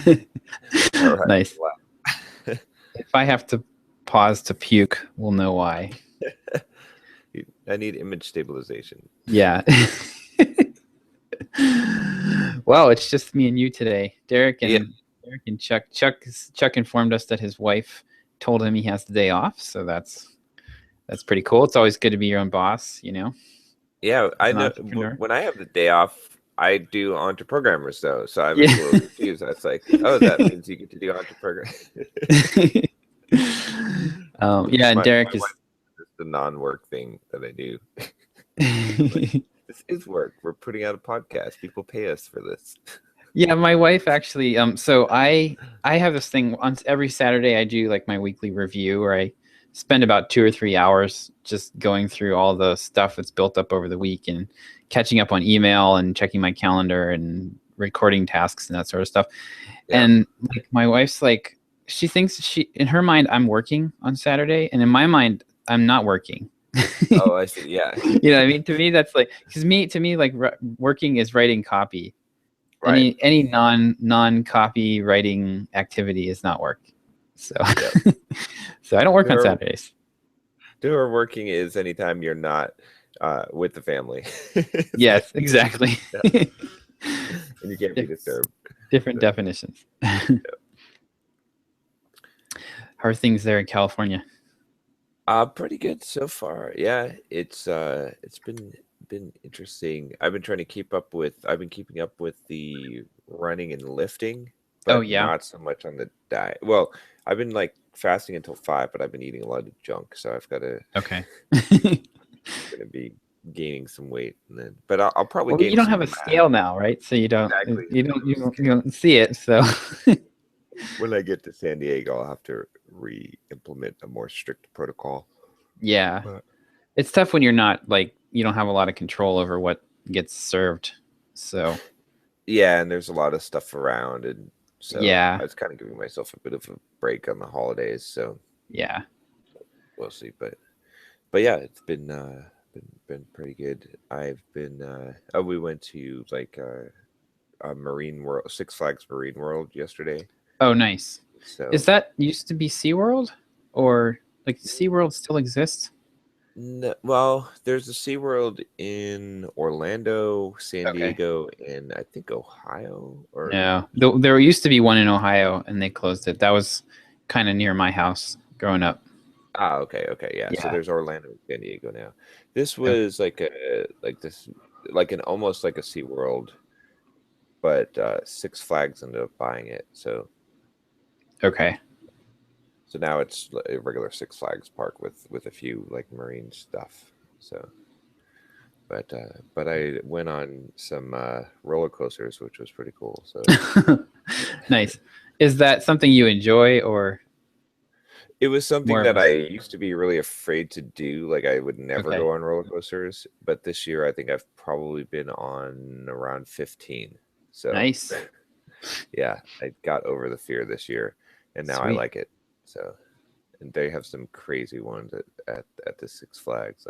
All right. Nice. Wow. If I have to pause to puke, we'll know why. I need image stabilization. Yeah. Well, it's just me and you today. Yeah. Derek and Chuck. Chuck informed us that his wife told him he has the day off, so that's pretty cool. It's always good to be your own boss, Yeah, as I an know. entrepreneur. When I have the day off, I do Entreprogrammers though, so I was Yeah. a little confused. I was like, "Oh, that means you get to do Entreprogrammers." Yeah, and My Derek wife is is the non-work thing that I do. Like, this is work. We're putting out a podcast. People pay us for this. Yeah, my wife actually. So I have this thing on every Saturday. I do like my weekly review, where I spend about 2 or 3 hours just going through all the stuff that's built up over the week and catching up on email and checking my calendar and recording tasks and that sort of stuff. Yeah. And like my wife's like, she thinks in her mind I'm working on Saturday, and in my mind I'm not working. Oh, I see. Yeah. You know what I mean? To me, that's like to me like working is writing copy. Right. Any non copy writing activity is not work. So Yeah. so I don't work on Door Saturdays. door working is anytime you're not with the family. It's Yes, like, exactly. yeah, and you can't be disturbed. Different So, definitions. How are things there in California? pretty good so far. Yeah, it's been interesting. I've been keeping up with the running and lifting, Oh but yeah. not so much on the diet. Well, I've been like fasting until 5, but I've been eating a lot of junk, so I've got to Okay. gonna be gaining some weight, and then but I'll probably Well, you gain don't some have a mass. scale now, right? So Exactly. you don't see it. So When I get to San Diego, I'll have to re-implement a more strict protocol. yeah, But it's tough when you're not like you don't have a lot of control over what gets served. So yeah, and there's a lot of stuff around, and so yeah, I was kind of giving myself a bit of a break on the holidays. So yeah. we'll see. But yeah, it's been pretty good. I've been oh, we went to like a Marine World, Six Flags Marine World yesterday. Oh, nice. Is So that used to be SeaWorld? Or like SeaWorld still exists? no, well, there's a SeaWorld in Orlando, San Okay. Diego, and I think Ohio or No. There used to be one in Ohio and they closed it. That was kind of near my house growing up. okay, okay, yeah. So Yeah. there's Orlando and San Diego now. This Okay. was like an almost like a SeaWorld, but Six Flags ended up buying it. Okay. So now it's a regular Six Flags park with a few like marine stuff. So but I went on some roller coasters, which was pretty cool. So Nice. Is that something you enjoy or it was something more of that a I used to be really afraid to do. Like I would never okay. go on roller coasters, but this year I think I've probably been on around 15. So Nice. yeah, I got over the fear this year, and now I Sweet. like it. So and they have some crazy ones at the Six Flags,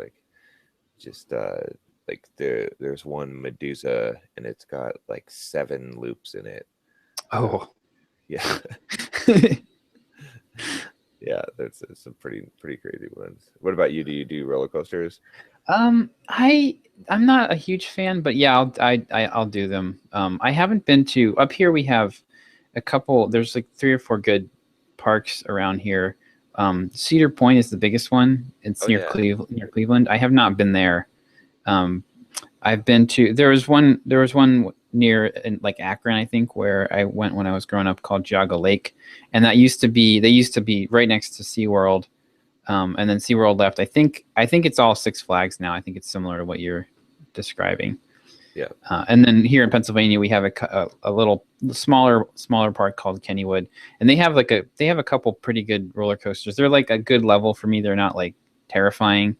just like there's one Medusa, and it's got like 7 loops in it. So Oh. yeah. Yeah, there's some pretty crazy ones. What about you? Do you do roller coasters? I'm not a huge fan, but yeah, I'll do them. I haven't been to up here. We have a couple. There's like 3 or 4 good parks around here. Cedar Point is the biggest one. It's Oh yeah. Near Cleveland. I have not been there. Um, I've been to. There was one near in like Akron, I think, where I went when I was growing up called Jaga Lake, and they used to be right next to SeaWorld. And then SeaWorld left. I think it's all Six Flags now. I think it's similar to what you're describing. Yeah. And then here in Pennsylvania, we have a little smaller park called Kennywood, and they have a couple pretty good roller coasters. They're like a good level for me. They're not like terrifying.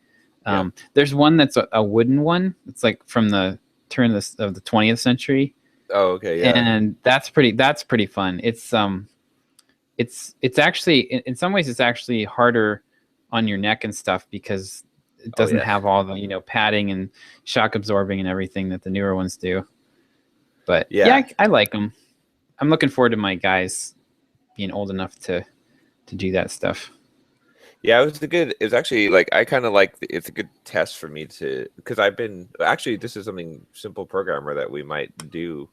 Yeah. There's one that's a wooden one. It's like from the turn of the 20th century, Oh, okay, yeah. and that's pretty fun. It's actually in some ways it's actually harder on your neck and stuff because it Oh doesn't yeah. have all the padding and shock absorbing and everything that the newer ones do. But yeah, Yeah. I like them. I'm looking forward to my guys being old enough to do that stuff. Yeah, it was actually like I kind of like it's a good test for me to because I've been actually this is something simple programmer that we might do.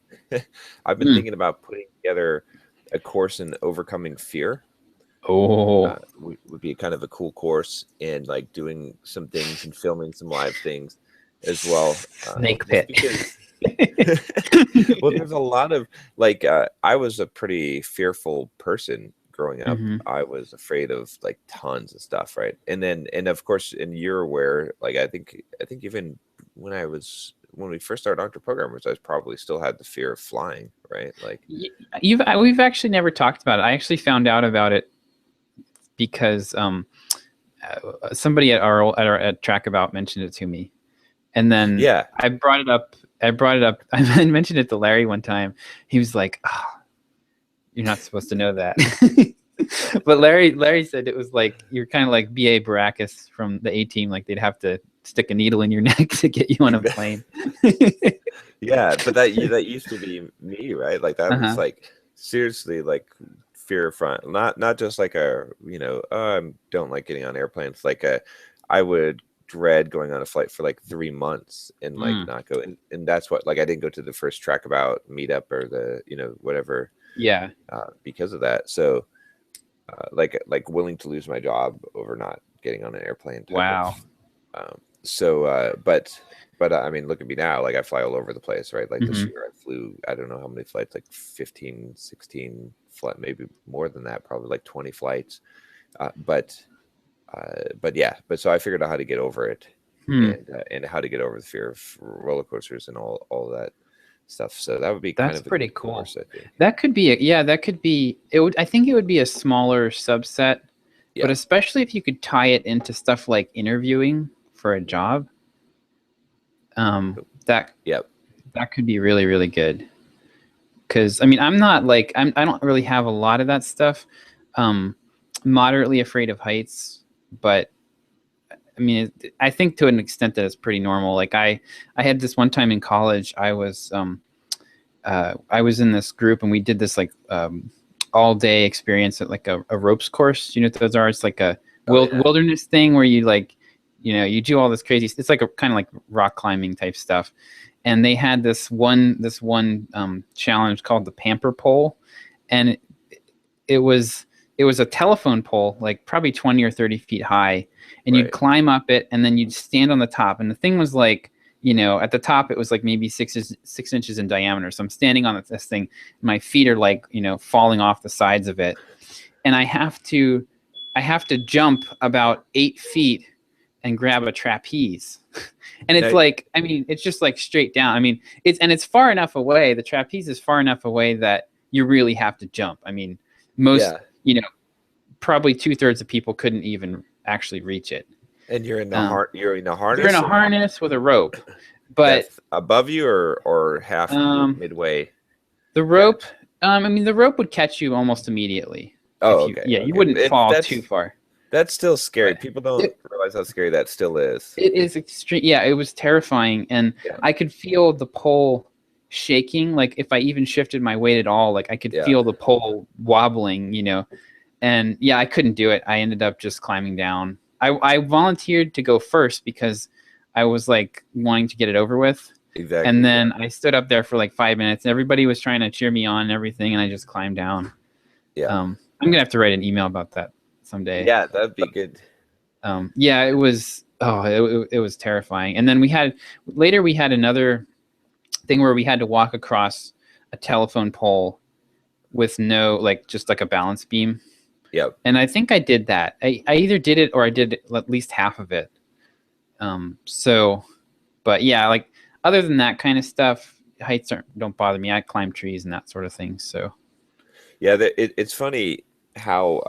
I've been Mm. thinking about putting together a course in overcoming fear. Oh, Would be kind of a cool course and like doing some things and filming some live things as well. snake Just pit. because, well, there's a lot of like I was a pretty fearful person growing up. Hmm. I was afraid of like tons of stuff, right? And of course, and you're aware, like I think even when we first started Entreprogrammers, I probably still had the fear of flying, right? Like, We've actually never talked about it. I actually found out about it because somebody at Trackabout mentioned it to me, and then yeah, I brought it up. I mentioned it to Larry one time. He was like, oh, "You're not supposed to know that." But Larry said it was like you're kind of like B.A. Baracus from the A Team. Like they'd have to stick a needle in your neck to get you on a plane. yeah, but that used to be me, right? Like that was Uh-huh. like seriously like fear front, not just like a oh, I don't like getting on airplanes. Like I would dread going on a flight for like 3 months and like Mm. not go. And that's what like I didn't go to the first track about meetup or the whatever Yeah. because of that. So like willing to lose my job over not getting on an airplane type of Wow. but I mean, look at me now. Like I fly all over the place, right? Like this Hmm. year I flew, I don't know how many flights, like 15, 16 flight, maybe more than that, probably like 20 flights. Uh, but but yeah, but so I figured out how to get over it Hmm. and how to get over the fear of roller coasters and all that stuff. So that would be kind That's of a pretty good cool. course, I think. That could be yeah, that could be it would I think it would be a smaller subset, but Yeah. especially if you could tie it into stuff like interviewing for a job, that Yep. that could be really, really good. Because I mean, I'm not like I don't really have a lot of that stuff. Um, Moderately afraid of heights, but I mean, I think to an extent that it's pretty normal. Like I had this one time in college. I was in this group and we did this like all day experience at like a ropes course. You know what those are? It's like a Oh yeah. wilderness thing where you like, you do all this crazy. It's like a kind of like rock climbing type stuff. And they had this one challenge called the Pamper Pole, and it was it was a telephone pole like probably 20 or 30 feet high, and you'd Right. climb up it and then you'd stand on the top, and the thing was like, at the top it was like maybe 6 inches in diameter, so I'm standing on this thing, my feet are like falling off the sides of it, and I have to jump about 8 feet and grab a trapeze. And it's Now, like, I mean, it's just like straight down. I mean, it's far enough away. The trapeze is far enough away that you really have to jump. I mean, most, yeah. probably 2/3 of people couldn't even actually reach it. And Um, you're in a you're in harness a and harness with a rope, but that's above you or half um, midway the down. rope, I mean, the rope would catch you almost immediately Oh, if okay, yeah, you okay. wouldn't fall too far. That's still scary. But People don't it, realize how scary that still is. it is extreme. Yeah, it was terrifying, and Yeah, I could feel the pole shaking. Like if I even shifted my weight at all, like I could yeah, feel the pole wobbling. And yeah, I couldn't do it. I ended up just climbing down. I volunteered to go first because I was like wanting to get it over with. And exactly. Yeah, then I stood up there for like 5 minutes, and everybody was trying to cheer me on and everything, and I just climbed down. yeah, I'm gonna have to write an email about that someday. yeah. That'd be good. Yeah, it was. Oh, it was terrifying. And then we had another thing where we had to walk across a telephone pole with no, like, just like a balance beam. Yep. And I think I did that. I either did it or I did at least half of it. So, but yeah, like other than that kind of stuff, heights don't bother me. I climb trees and that sort of thing. So, Yeah. It's funny how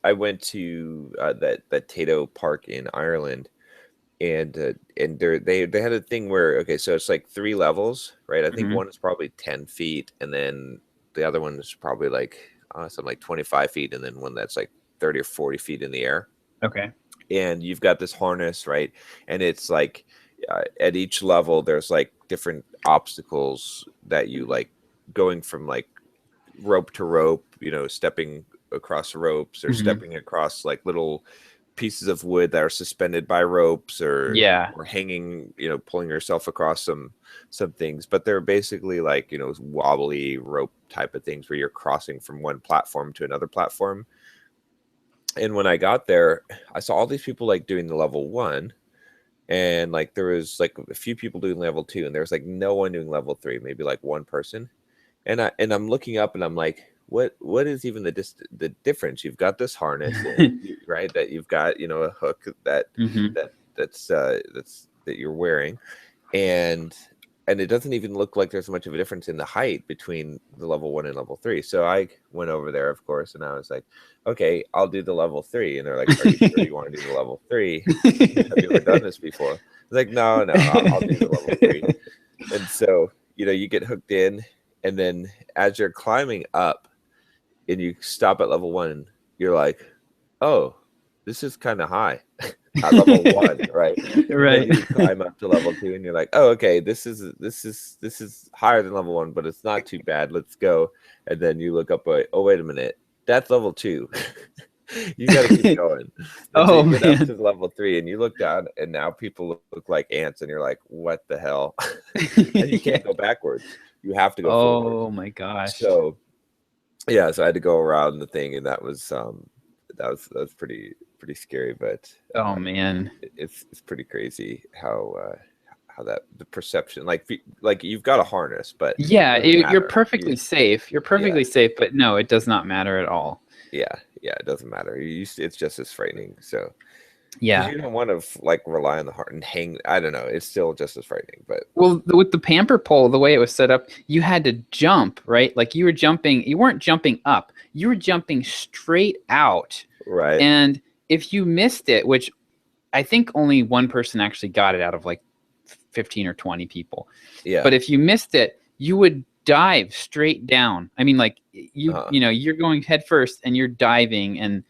I went to that Tato Park in Ireland, and they had a thing where okay, so it's like 3 levels, right? I think mhm. one is probably 10 feet, and then the other one is probably like something like 25 feet, and then one that's like 30 or 40 feet in the air. Okay. And you've got this harness, right? And it's like at each level there's like different obstacles that you like going from like rope to rope, stepping across ropes or Hmm. stepping across like little pieces of wood that are suspended by ropes Yeah. or hanging, pulling yourself across some things, but they're basically like, wobbly rope type of things where you're crossing from one platform to another platform. And when I got there, I saw all these people like doing the level 1, and like there was like a few people doing level 2, and there was like no one doing level 3, maybe like one person. And I'm looking up and I'm like, what is even the difference? You've got this harness, and right, that you've got, a hook Hmm. that you're wearing, and it doesn't even look like there's much of a difference in the height between the level 1 and level 3. So I went over there, of course, and I was like, okay, I'll do the level 3. And they're like, are you sure you want to do the level 3? Have you ever done this before? I was like, no, I'll do the level 3. And so, you get hooked in, and then as you're climbing up and you stop at level 1, you're like, oh, this is kind of high at level 1, right? And then Right. you climb up to level 2, and you're like, oh, okay, this is higher than level 1, but it's not too bad. Let's go. And then you look up, oh, wait a minute, that's level 2. You got to keep going. And so Oh you get up man. to level 3, and you look down, and now people look like ants, and you're like, what the hell? And you Yeah. can't go backwards. You have to go forward. Oh my gosh. So yeah, so I had to go around the thing, and that was pretty scary, but Oh man. it's pretty crazy how that the perception, like you've got a harness, but Yeah, it doesn't you're matter. perfectly safe. You're Yeah, perfectly safe, but no, it does not matter at all. yeah, it doesn't matter. It's just as frightening. So because Yeah. you don't want to like rely on the heart and hang. I don't know. It's still just as frightening, but Well, with the pamper pole, the way it was set up, you had to jump, right? Like you were jumping, you weren't jumping up, you were jumping straight out. right, And if you missed it, which I think only one person actually got it out of like 15 or 20 people. yeah, But if you missed it, you would dive straight down. I mean, like uh, you're going head first and you're diving and,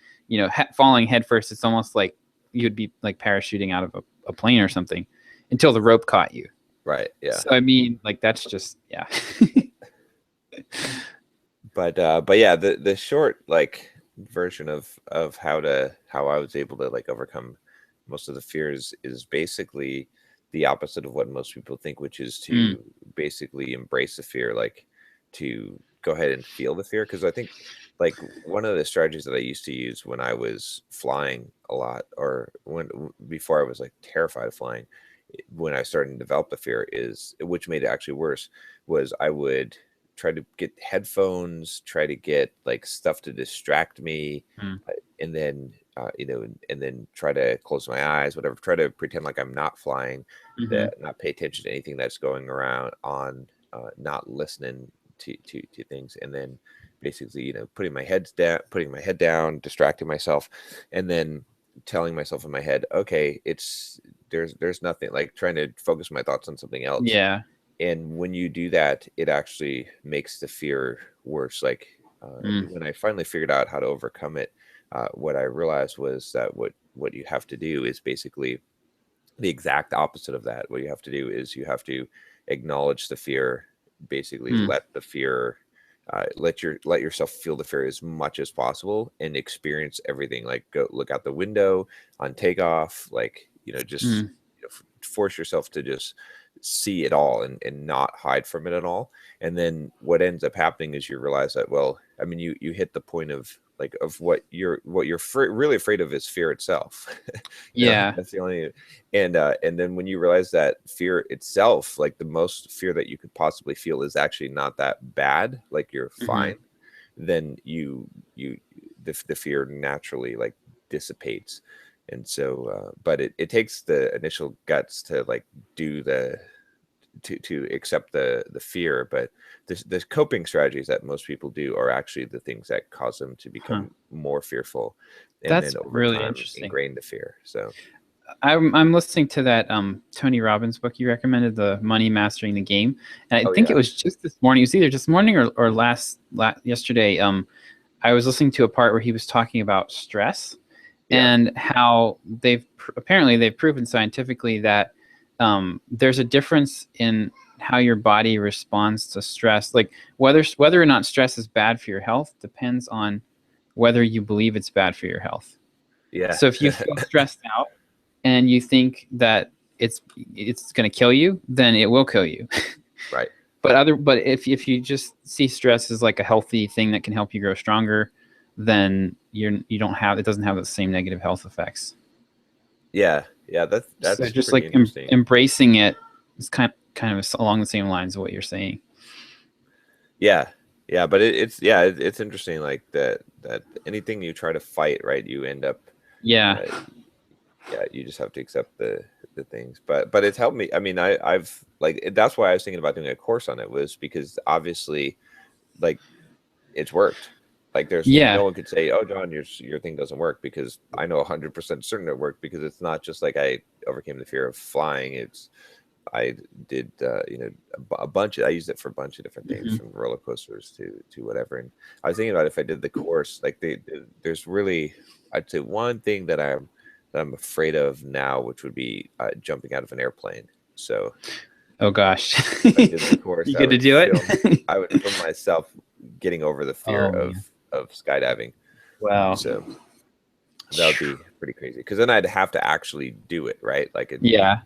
falling head first. It's almost like you'd be like parachuting out of a plane or something until the rope caught you. right, yeah. So, I mean, like that's just, yeah. But yeah, the short like version of how I was able to like overcome most of the fears is basically the opposite of what most people think, which is Mm, to basically embrace the fear, like to go ahead and feel the fear. Because I think like one of the strategies that I used to use when I was flying a lot, or before I was like terrified of flying, when I started to develop the fear, is which made it actually worse, was I would try to get headphones, try to get like stuff to distract me, mm, and then and then try to close my eyes, whatever. Try to pretend like I'm not flying, mhm, that not pay attention to anything that's going around on, not listening to things, and then basically putting my head down, distracting myself, and then telling myself in my head, okay, there's nothing, like trying to focus my thoughts on something else. yeah. And when you do that, it actually makes the fear worse. Like Mm, when I finally figured out how to overcome it, what I realized was that what you have to do is basically the exact opposite of that. What you have to do is you have to acknowledge the fear, basically mm, let the fear, let yourself feel the fear as much as possible and experience everything. Like go look out the window on takeoff, like just mm. force yourself to just see it all, and not hide from it at all. And then what ends up happening is you realize that, well, I mean, you hit the point of like of what you're really afraid of is fear itself. Yeah. That's the only. And then when you realize that fear itself, like the most fear that you could possibly feel, is actually not that bad, like you're Hmm. fine, then the fear naturally like dissipates. And so but it takes the initial guts to like do the to accept the fear. But the coping strategies that most people do are actually the things that cause them to Huh. become more fearful, and That's then over really time interesting. ingrain the fear. So I'm listening to that Tony Robbins book you recommended, the Money Mastering the Game, and I oh think it yeah, was just this morning. It was either just morning or yesterday. I was listening to a part where he was talking about stress yeah, and how apparently they've proven scientifically that there's a difference in how your body responds to stress. Like whether or not stress is bad for your health depends on whether you believe it's bad for your health. Yeah. So if you feel stressed out and you think that it's going to kill you, then it will kill you. Right. But if you just see stress as like a healthy thing that can help you grow stronger, then it doesn't have the same negative health effects. Yeah. That's So just pretty like interesting. embracing it is kind of along the same lines of what you're saying. Yeah. But it's interesting, like that anything you try to fight, right, you end up Yeah. uh, you just have to accept the things. But it's helped me. I mean, I've like, that's why I was thinking about doing a course on it, was because obviously, like, it's worked. Like, there's Yeah. no one could say, "Oh, John, your thing doesn't work," because I know 100% certain it worked, because it's not just like I overcame the fear of flying. It's I did a bunch of, I used it for a bunch of different things, Mhm. from roller coasters to whatever. And I was thinking about, if I did the course, like, there's really, I'd say, one thing that I'm afraid of now, which would be jumping out of an airplane. So Oh gosh. if I did the course, You get to do it? I would film myself getting over the fear Oh man. of skydiving. Wow. So that would be pretty crazy, because then I'd have to actually do it, right? Like, Yeah.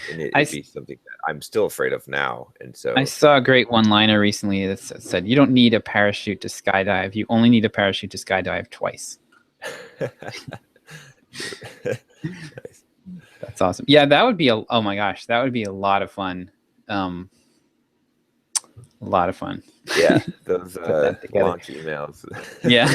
it'd be something that I'm still afraid of now. And I so saw a great one-liner recently that said, "You don't need a parachute to skydive. You only need a parachute to skydive twice." nice. That's awesome. Yeah, that would be oh my gosh, that would be a lot of fun. A lot of fun. Yeah, those Put that together. launch emails. Yeah.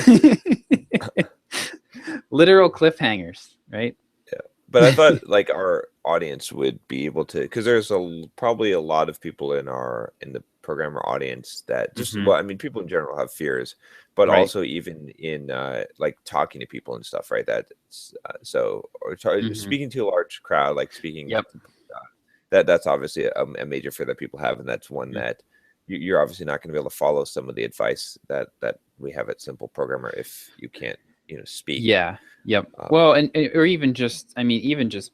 Literal cliffhangers, right? Yeah, but I thought, like, our audience would be able to, because there's probably a lot of people in the programmer audience that just, Mhm. well, I mean, people in general have fears, but Right. also even in like talking to people and stuff, right? That's Mhm. speaking to a large crowd, like speaking, Yep. that's obviously a major fear that people have, and that's one Mhm. that you're obviously not going to be able to follow some of the advice that we have at Simple Programmer if you can't speak. Yeah. Yep. Uh, Well, and or even just, I mean, even just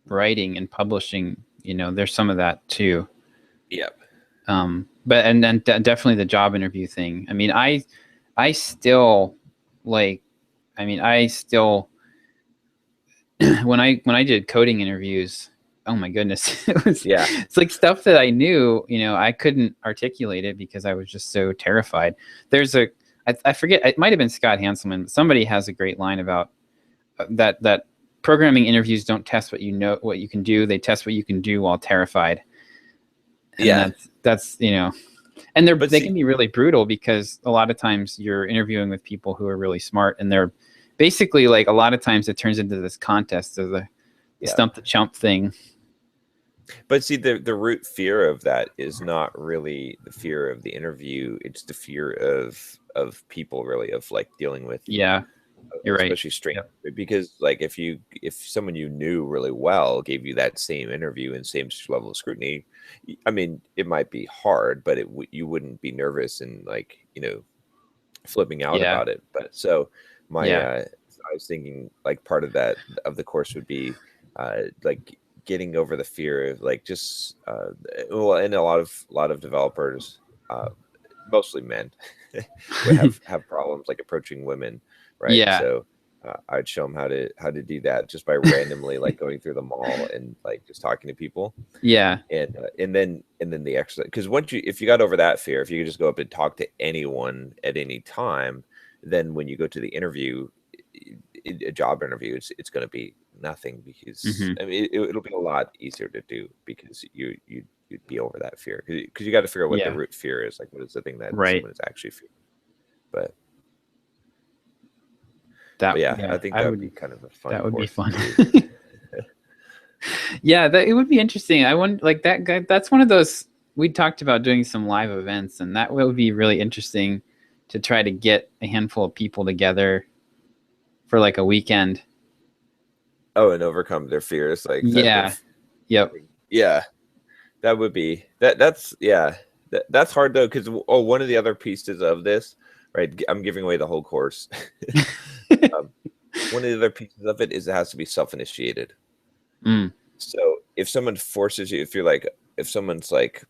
writing and publishing, there's some of that too. yep. But and then definitely the job interview thing. I mean, I still like, I still when I did coding interviews, oh my goodness, Yeah. it's like stuff that I knew, I couldn't articulate it because I was just so terrified. I forget, it might have been Scott Hanselman, but somebody has a great line about that programming interviews don't test what you can do. They test what you can do while terrified. And Yeah. that's and they can be really brutal, because a lot of times you're interviewing with people who are really smart, and they're basically, like, a lot of times it turns into this contest of the stump the chump thing. But see, the root fear of that is not really the fear of the interview. It's the fear of people, really, of, like, dealing with, Yeah, you're right. especially strangers. Yep. Because, like, if someone you knew really well gave you that same interview and same level of scrutiny, I mean, it might be hard, but you wouldn't be nervous and, like, flipping out about it. But so I was thinking, like, part of the course would be like, getting over the fear of, like, just well, and a lot of developers, mostly men, would have problems, like, approaching women, right? Yeah. So I'd show them how to do that, just by randomly, like, going through the mall and, like, just talking to people. Yeah. And then the exercise, because if you got over that fear, if you could just go up and talk to anyone at any time, then when you go to the interview, a job interview, it's going to be nothing, because Mhm. I mean, it'll be a lot easier to do, because you'd be over that fear, because you got to figure out what the root fear is, like, what is the thing that someone is actually fearing. But I think that would be kind of a fun. That would be fun. to do. Yeah, it would be interesting. I wonder, like, that guy. That's one of those, we talked about doing some live events, and that would be really interesting to try to get a handful of people together for, like, a weekend. Oh, and overcome their fears, like, yep. Yeah, that would be that's that's hard, though, because one of the other pieces of this, right? I'm giving away the whole course. One of the other pieces of it is it has to be self-initiated. Mm. So if someone forces you, if you're like, if someone's like,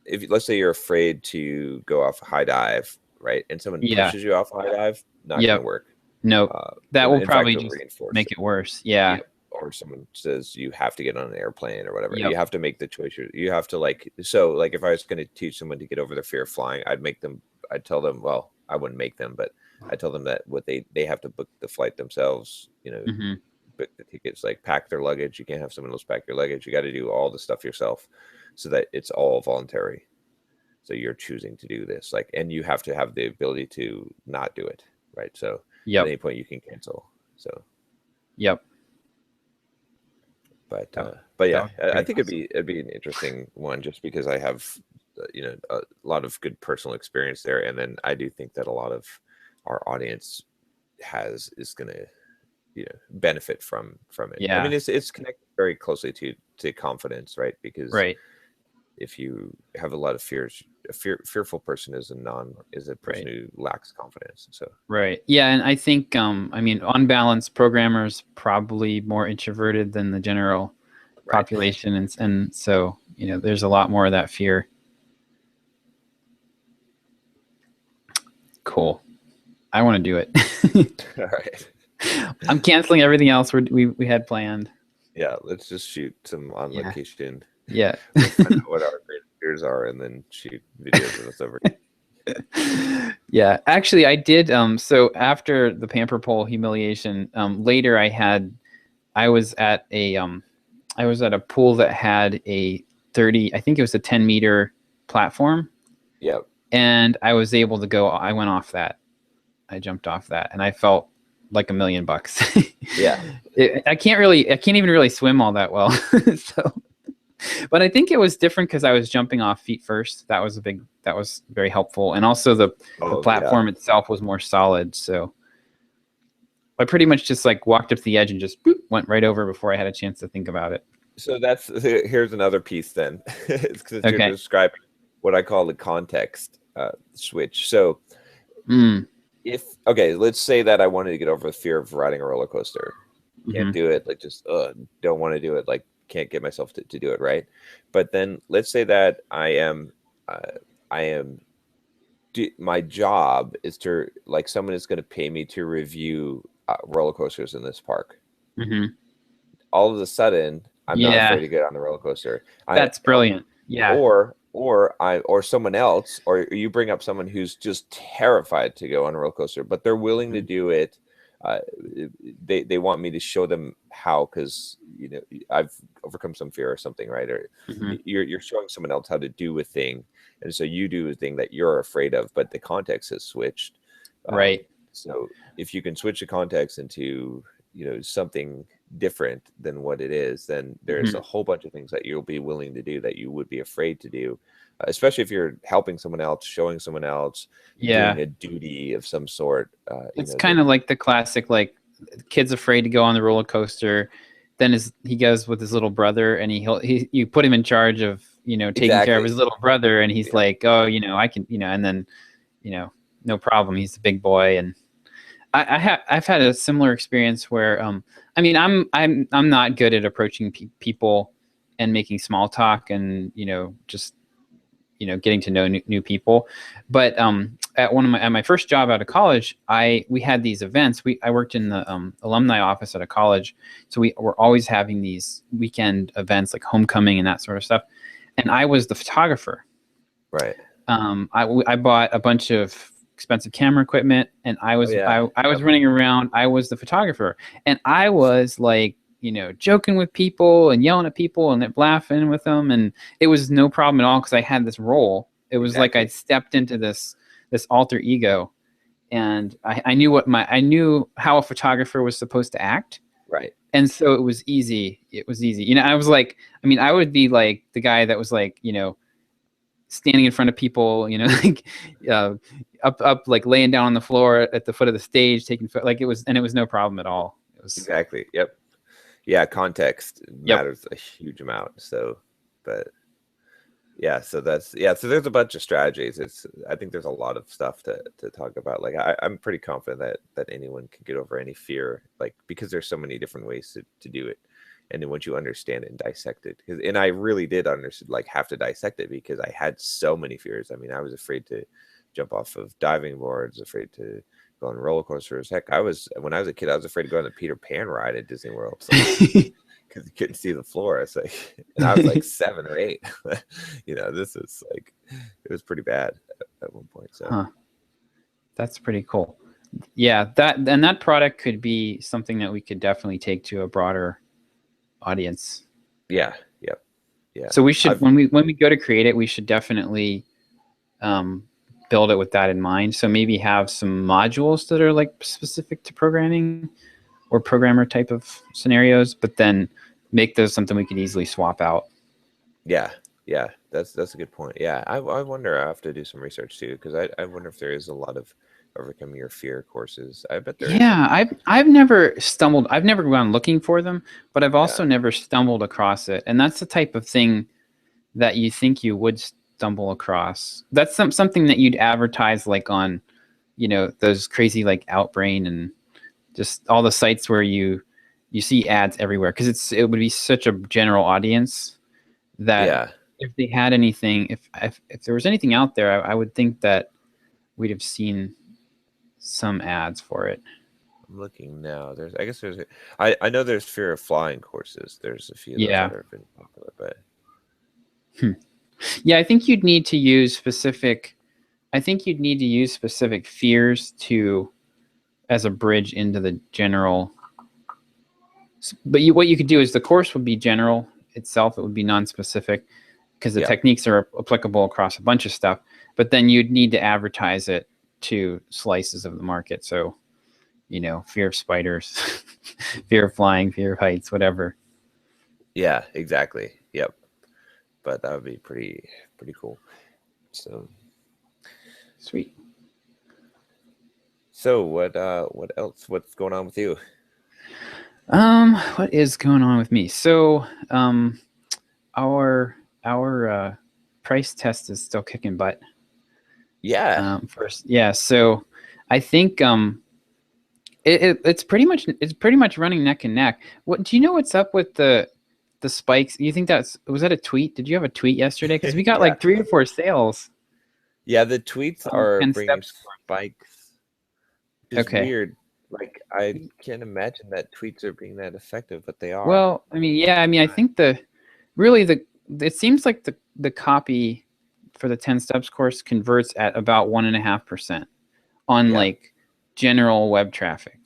if let's say you're afraid to go off a high dive, right, and someone Yeah. pushes you off a high dive, not going to Yep. work. Nope. That will In fact, probably it'll just reinforce make it. it worse. Yeah. Yep. Or someone says you have to get on an airplane or whatever. You Yep. have to make the choice. You have to like, so like if I was going to teach someone to get over their fear of flying, I'd tell them, well, I wouldn't make them, but I tell them that what they have to book the flight themselves, Hmm. book the tickets, like pack their luggage. You can't have someone else pack your luggage. You got to do all the stuff yourself so that it's all voluntary. So you're choosing to do this, like, and you have to have the ability to not do it, right? So at Yep. any point you can cancel. So, Yep. That, but that yeah, would be I pretty think awesome. it'd be an interesting one just because I have, a lot of good personal experience there, and then I do think that a lot of our audience is gonna benefit from it. I Yeah. mean, it's connected very closely to confidence, right? Because Right. if you have a lot of fears, fearful person is a person Right. who lacks confidence. So Right. Yeah, and I think I mean, on balance, programmers probably more introverted than the general right. population, and so there's a lot more of that fear. Cool. I want to do it. All right. I'm canceling everything else we had planned. Yeah, let's just shoot some on Yeah. location. Yeah. We'll find out what our greatest fears are, and then shoot videos of us over. Yeah, actually, I did. So after the pamper pole humiliation, later I was at a pool that had a 30, I think it was a 10-meter platform, Yeah, and I was able to go. I went off that. I jumped off that, and I felt like $1,000,000. yeah, I can't even really swim all that well. So, but I think it was different because I was jumping off feet first. That was very helpful, and also the oh yeah. platform itself was more solid. So I pretty much just like walked up to the edge and just boop, went right over before I had a chance to think about it. So here's another piece then, because you're Okay. describing what I call the context switch. So Mm, if okay, let's say that I wanted to get over the fear of riding a roller coaster, can't hmm. do it, like just don't want to do it, like can't get myself to do it, right? But then let's say that I am my job is to, like, someone is going to pay me to review roller coasters in this park. Hmm. All of a sudden, I'm not Yeah, afraid to get on the roller coaster. I that's brilliant. Yeah. or someone else, or you bring up someone who's just terrified to go on a roller coaster, but they're willing to Mhm. do it. Uh, they want me to show them how, because I've overcome some fear or something, right? Or Hmm. you're showing someone else how to do a thing, and so you do a thing that you're afraid of, but the context has switched. Right. So if you can switch the context into something different than what it is, then there's a Hmm. whole bunch of things that you'll be willing to do that you would be afraid to do, especially if you're helping someone else, showing someone else, Yeah. doing a duty of some sort. It's kind of Then like the classic, like, kid's afraid to go on the roller coaster. Then he goes with his little brother, and you put him in charge of taking care of exactly. his little brother, and he's Yep. like, oh, I can, and then no problem. He's a big boy, and I've had a similar experience where I mean, I'm not good at approaching people and making small talk, and just getting to know new people. But at my first job out of college, we had these events. I worked in the alumni office at a college, so we were always having these weekend events like homecoming and that sort of stuff. And I was the photographer. Right. I bought a bunch of expensive camera equipment, and I Oh was yeah. I was Yep. running around. I was the photographer, and I was like, joking with people and yelling at people and laughing with them, and it was no problem at all because I had this role. It was like I Exactly. stepped into this alter ego, and I knew how a photographer was supposed to act, Right. and so it was easy. It was easy. I was like, I mean, I would be like the guy that was like, standing in front of people, like uh, up, like laying down on the floor at the foot of the stage, like it was no problem at all. It was, Exactly. Yep. Yeah. Context yep. matters a huge amount. So, but yeah, so so there's a bunch of strategies. I think there's a lot of stuff to talk about. Like I'm pretty confident that anyone can get over any fear, like, because there's so many different ways to do it. And then once you understand it and dissect it, and I really did understand, like, have to dissect it because I had so many fears. I mean, I was afraid to jump off of diving boards, afraid to go on roller coasters. Heck, when I was a kid, I was afraid to go on the Peter Pan ride at Disney World. It's like, because you couldn't see the floor. It's like, and I was like 7 or 8. This is like, it was pretty bad at one point. So, Huh. That's pretty cool. Yeah, that product could be something that we could definitely take to a broader audience. yeah, yep, yeah. So we should, when we go to create it, we should definitely build it with that in mind. So maybe have some modules that are like specific to programming or programmer type of scenarios, but then make those something we could easily swap out. Yeah, that's a good point. Yeah, I wonder. I have to do some research too, because I wonder if there is a lot of overcoming your fear courses. I bet there is. Yeah, I've never gone looking for them, but I've also never stumbled across it. And that's the type of thing that you think you would stumble across. That's something that you'd advertise like on, those crazy like Outbrain and just all the sites where you see ads everywhere, because it would be such a general audience that if they had anything, if there was anything out there, I would think that we'd have seen some ads for it. I'm looking now. I know there's fear of flying courses. There's a few of those that have been popular, but yeah, I think you'd need to use specific fears as a bridge into the general. But what you could do is the course would be general itself. It would be non-specific because the techniques are applicable across a bunch of stuff. But then you'd need to advertise it to slices of the market. So, fear of spiders, fear of flying, fear of heights, whatever. Yeah, exactly. Yep. But that would be pretty cool. So sweet. So what else? What's going on with you? What is going on with me? So, our price test is still kicking butt. Yeah. So I think it's pretty much running neck and neck. What do you know? What's up with the spikes? You think was that a tweet? Did you have a tweet yesterday? Because we got like 3 or 4 sales. Yeah, the tweets are bringing spikes. It's weird. Like, I can't imagine that tweets are being that effective, but they are. Well, I mean, I think it seems like the copy for the 10 steps course converts at about 1.5% on like general web traffic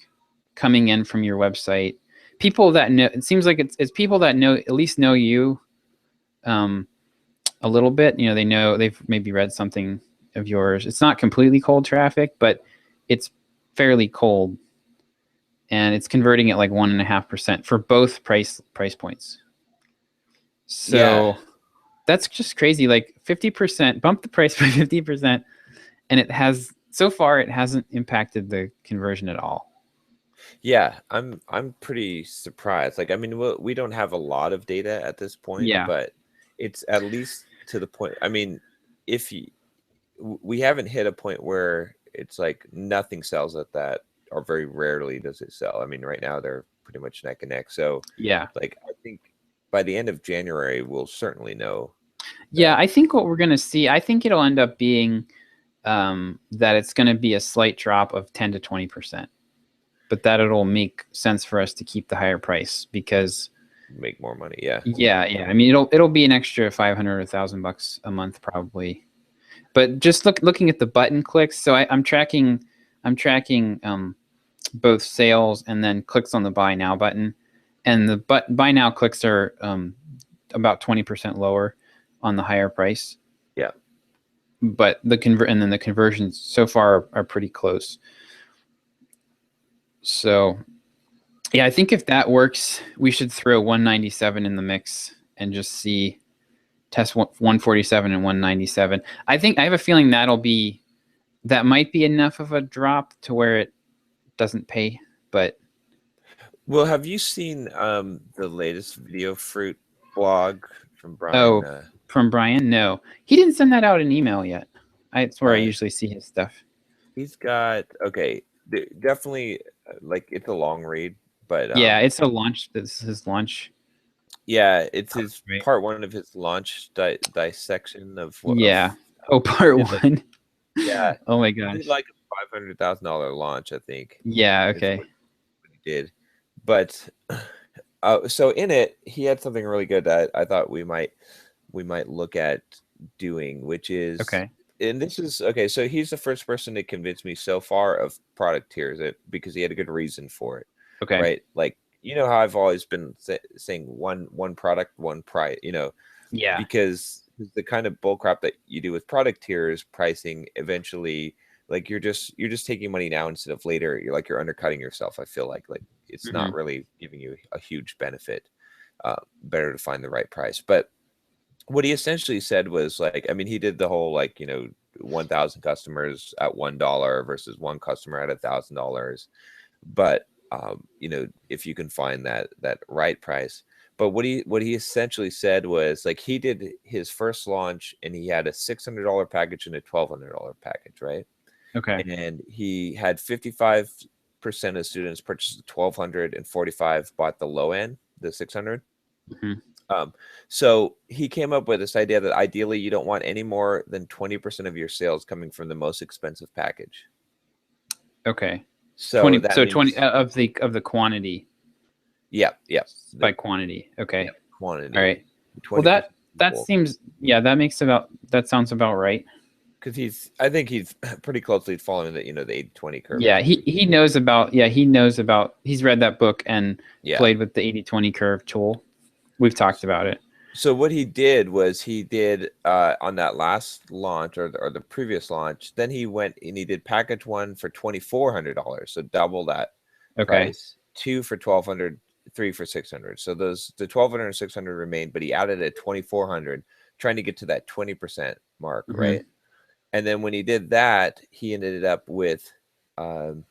coming in from your website. People that know, it seems like it's people that at least know you a little bit. They've maybe read something of yours. It's not completely cold traffic, but it's fairly cold, and it's converting at like 1.5% for both price points. So that's just crazy. Like 50%, bump the price by 50%, and so far it hasn't impacted the conversion at all. Yeah, I'm pretty surprised. Like, I mean, we don't have a lot of data at this point, but it's at least to the point. I mean, we haven't hit a point where it's like nothing sells at that, or very rarely does it sell. I mean, right now they're pretty much neck and neck. So like, I think by the end of January, we'll certainly know. Yeah, I think what we're going to see, I think it'll end up being that it's going to be a slight drop of 10 to 20%. But that it'll make sense for us to keep the higher price because make more money. Yeah. I mean, it'll be an extra $500 or $1,000 a month probably. But just looking at the button clicks, so I'm tracking both sales and then clicks on the buy now button, and the buy now clicks are about 20% lower on the higher price. Yeah. But the conversions so far are pretty close. So, yeah, I think if that works, we should throw 197 in the mix and just test 147 and 197. I have a feeling that might be enough of a drop to where it doesn't pay. But well, have you seen the latest Video Fruit blog from Brian? Oh, from Brian? No, he didn't send that out in email yet. It's where I usually see his stuff. He's got definitely, like, it's a long read, but yeah, it's a launch. This is his launch. Yeah, it's his Right. part one of his launch dissection of Yeah. Oh, part did like one. yeah, Oh my he did gosh. like a $500,000 launch, I think, Yeah. is Okay. what he did. But so in it, he had something really good that I thought we might look at doing, which is, Okay. and this is okay. So he's the first person to convince me so far of product tiers, because he had a good reason for it, Okay. right? Like how I've always been saying one product, one price, Yeah. because the kind of bull crap that you do with product tiers pricing eventually, like you're just taking money now instead of later. You're undercutting yourself. I feel like it's Hmm. not really giving you a huge benefit. Better to find the right price. But what he essentially said was like, I mean, he did the whole 1,000 customers at $1 versus one customer at $1,000. But if you can find that right price. But what he essentially said was like he did his first launch and he had a $600 package and a $1,200 package, right? Okay. And he had 55% of students purchase the 1,200 and 45 bought the low end, the 600. Hmm. Um, so he came up with this idea that ideally you don't want any more than 20% of your sales coming from the most expensive package. Okay. So 20. that So 20 means, of the quantity yeah, yeah, by quantity. yeah, Okay. All quantity, right. Well, 20% that people. seems, yeah, that sounds about right. Because I think he's pretty closely following the 80/20 curve Yeah, too. he knows about, he's read that book and Yeah. played with the 80/20 curve tool. We've talked about it. So what he did was he did on that last launch or the previous launch, then he went and he did package one for $2,400, so double that Okay. price, two for 1,200, three for 600. So the 1,200 and 600 remained, but he added a 2,400, trying to get to that 20% mark, Hmm. right? And then when he did that, he ended up with, um,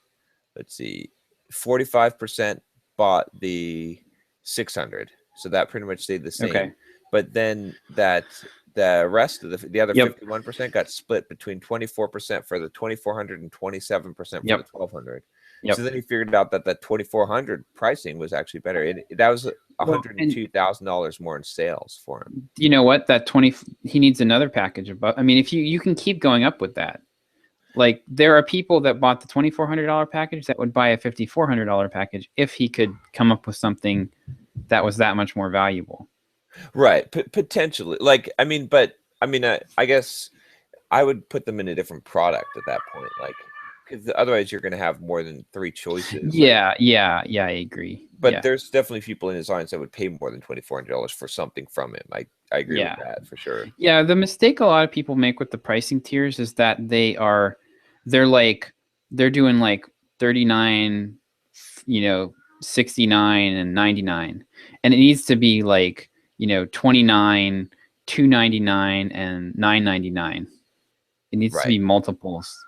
let's see, 45% bought the 600. So that pretty much stayed the Okay. same. But then the rest of the other Yep. 51% got split between 24% for the 2,400 and 27% for the Yep. 1,200. So Yep. then he figured out that the 2,400 pricing was actually better. That was Well, and $102,000 more in sales for him. you know what? That 20, he needs another package above. I mean, if you can keep going up with that. Like there are people that bought the $2,400 package that would buy a $5,400 package if he could come up with something that was that much more valuable. Right. Potentially. Like, I mean, but I mean, I guess I would put them in a different product at that point. Like, because otherwise you're going to have more than three choices. Like, Yeah, yeah, yeah, I agree. but Yeah. there's definitely people in his audience that would pay more than $2,400 for something from him. I agree with Yeah. that for sure. Yeah, the mistake a lot of people make with the pricing tiers is that they're like they're doing like 39, 69 and 99. And it needs to be like, 29, 299 and 999. It needs to Right. be multiples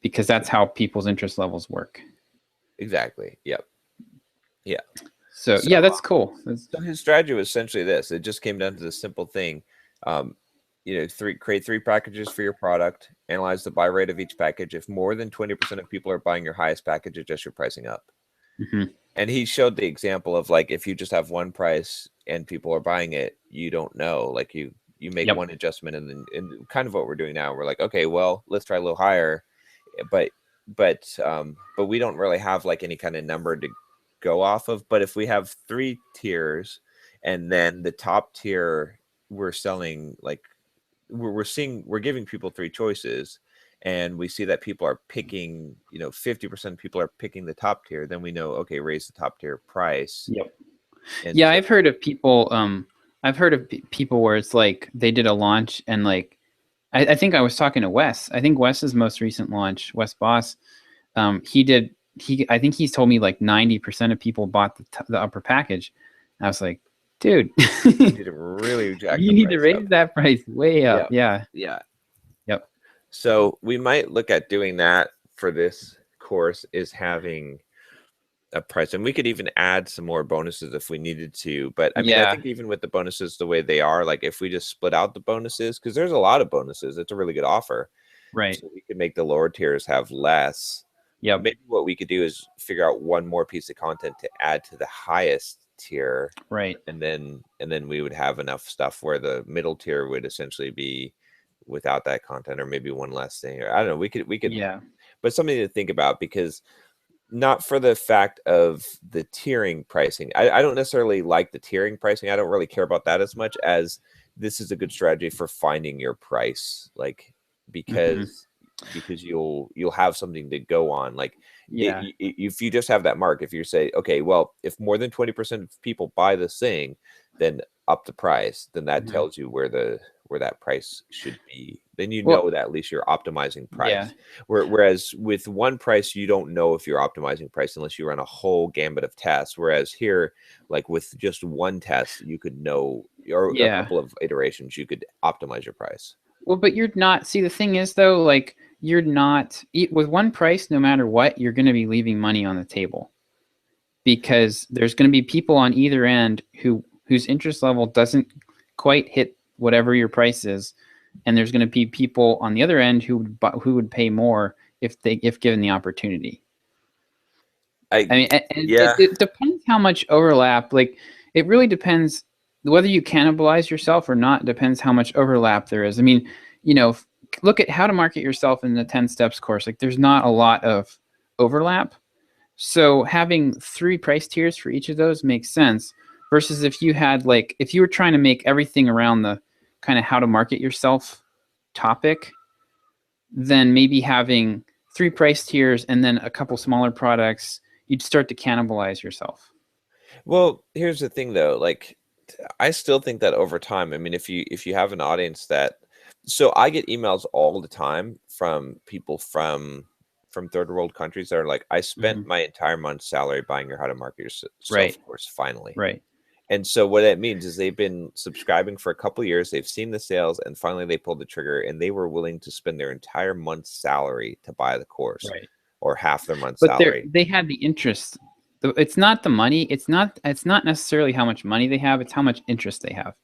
because that's how people's interest levels work. Exactly. Yep. Yeah. So, So, yeah, that's cool. so his strategy was essentially this. It just came down to this simple thing. Um, create three packages for your product, analyze the buy rate of each package. If more than 20% of people are buying your highest package, adjust your pricing up. Mhm. And he showed the example of like if you just have one price and people are buying it, you don't know. Like you make Yep. one adjustment and kind of what we're doing now. We're like, okay, well, let's try a little higher, but but we don't really have like any kind of number to go off of. But if we have three tiers, and then the top tier we're selling like we're giving people three choices, and we see that people are picking 50% of people are picking the top tier, then we know, okay, raise the top tier price. Yep. And Yeah, so I've heard of people. I've heard of people where it's like they did a launch and like I think I was talking to Wes. I think Wes's most recent launch, Wes Boss, he did. I think he's told me like 90% of people bought the upper package. I was like, dude, you need to really jack you the need to price up. raise that price way up. Yeah, Yeah. yeah. Yep. So we might look at doing that for this course, is having a price, and we could even add some more bonuses if we needed to. But I mean, I Yeah. think even with the bonuses the way they are, like if we just split out the bonuses, because there's a lot of bonuses, it's a really good offer. Right. So we could make the lower tiers have less. Yep. Maybe what we could do is figure out one more piece of content to add to the highest tier, Right. and then we would have enough stuff where the middle tier would essentially be without that content, or maybe one less thing, or I don't know. We could, Yeah. but something to think about, because not for the fact of the tiering pricing. I don't necessarily like the tiering pricing. I don't really care about that as much as this is a good strategy for finding your price, like Hmm. because you'll have something to go on. Like Yeah. if you just have that mark, if you say, okay, well, if more than 20% of people buy this thing, then up the price, then that Hmm. tells you where that price should be. Then you Well, know that at least you're optimizing yeah. price. Whereas with one price, you don't know if you're optimizing price unless you run a whole gambit of tests. Whereas here, like with just one test, you could know, or a Yeah. couple of iterations, you could optimize your price. Well, but you're not. See, the thing is, though, like you're not with one price. No matter what, you're going to be leaving money on the table because there's going to be people on either end whose interest level doesn't quite hit whatever your price is, and there's going to be people on the other end who would pay more if given the opportunity. I I mean, and Yeah. it depends how much overlap. Like, it really depends whether you cannibalize yourself or not. Depends how much overlap there is. I mean, look at how to market yourself in the 10 steps course. Like, there's not a lot of overlap. So having 3 price tiers for each of those makes sense. Versus if you were trying to make everything around the kind of how to market yourself topic, then maybe having 3 price tiers and then a couple smaller products, you'd start to cannibalize yourself. Well, here's the thing though, like I still think that over time, I mean, if you have an audience that, so I get emails all the time from people from third world countries that are like, I spent Hmm. my entire month's salary buying your how to market yourself Right, course finally. right, And so what that means is they've been subscribing for a couple of years, they've seen the sales, and finally they pulled the trigger and they were willing to spend their entire month's salary to buy the course, right. or half their month's But salary. they had the interest. It's not the money. It's not necessarily how much money they have. It's how much interest they have.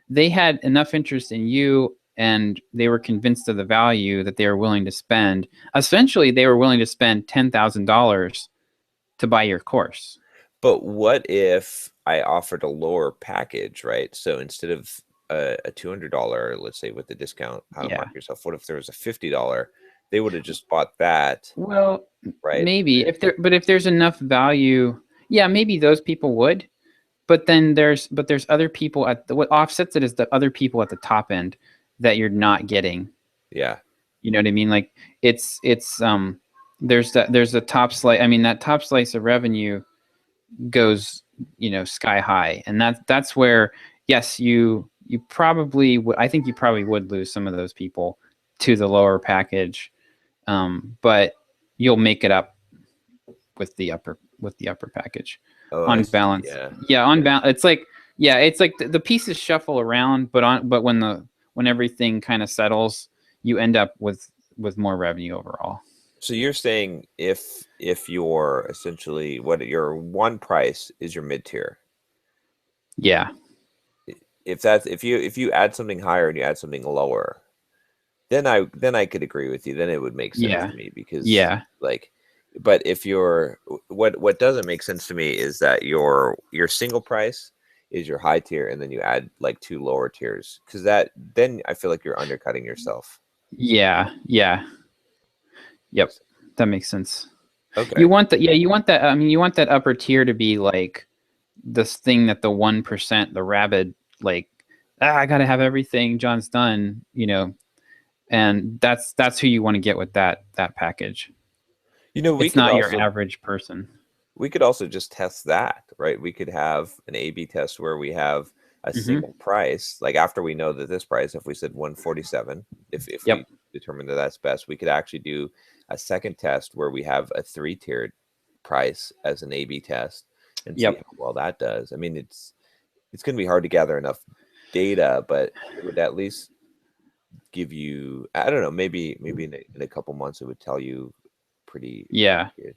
They had enough interest in you, and they were convinced of the value that they were willing to spend. Essentially, they were willing to spend $10,000 to buy your course. But what if I offered a lower package, right? So instead of a $200, let's say with the discount, how to Yeah. market yourself, what if there was a $50? They would have just bought that, Well, right? maybe if there's enough value, yeah, maybe those people would. But there's other people what offsets it is the other people at the top end that you're not getting. Yeah. You know what I mean? Like it's there's a top slice. I mean, that top slice of revenue goes, sky high, and that's where, yes, you probably would. I think you probably would lose some of those people to the lower package, but you'll make it up with the upper package Oh, I on see. balance. Yeah. Yeah, on Yeah. balance, it's like the pieces shuffle around, but when everything kind of settles, you end up with more revenue overall. So you're saying if your essentially what your one price is your mid tier, Yeah, if you add something higher and you add something lower, then I could agree with you. Then it would make sense yeah, to me, because yeah, like, but if you're, what doesn't make sense to me is that your single price is your high tier, and then you add like 2 lower tiers, because that, then I feel like you're undercutting yourself. yeah. Yep, that makes sense. Okay. You want that. I mean, you want that upper tier to be like this thing that the 1%, the rabid, like, I gotta have everything John's done, and that's who you want to get with that package. You know, It's not your average person. we could also just test that, right? We could have an A/B test where we have a Hmm. single price. Like after we know that this price, if we said 147, if Yep. we determine that that's best, we could actually do a second test where we have a 3-tiered price as an A/B test and see how Yep. well that does. I mean, it's going to be hard to gather enough data, but it would at least give you, I don't know, maybe in a couple months it would tell you pretty Yeah. good.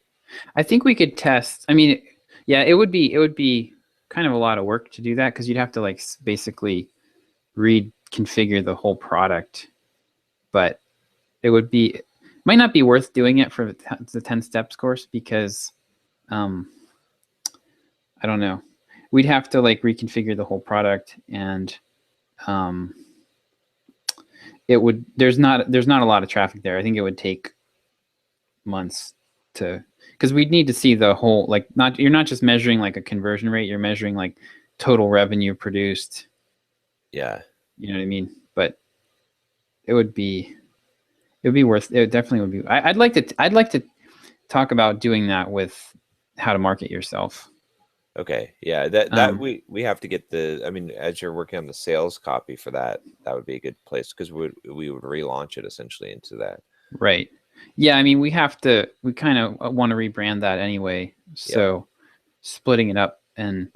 I think we could test. I mean, yeah, it would be kind of a lot of work to do that because you'd have to like basically reconfigure the whole product, but it might not be worth doing it for the 10 steps course because, um I don't know. we'd have to like reconfigure the whole product, and um, it would there's not a lot of traffic there. I think it would take months to, because we'd need to see the whole, like, not, you're not just measuring like a conversion rate, you're measuring like total revenue produced. Yeah. You know what I mean? But it would be worth it. Definitely would be. I'd like to talk about doing that with how to market yourself. Okay. Yeah. That Um, we have to get the. I mean, as you're working on the sales copy for that, that would be a good place because we would relaunch it essentially into that. right. Yeah, I mean, we kind of want to rebrand that anyway. Yep. So splitting it up, and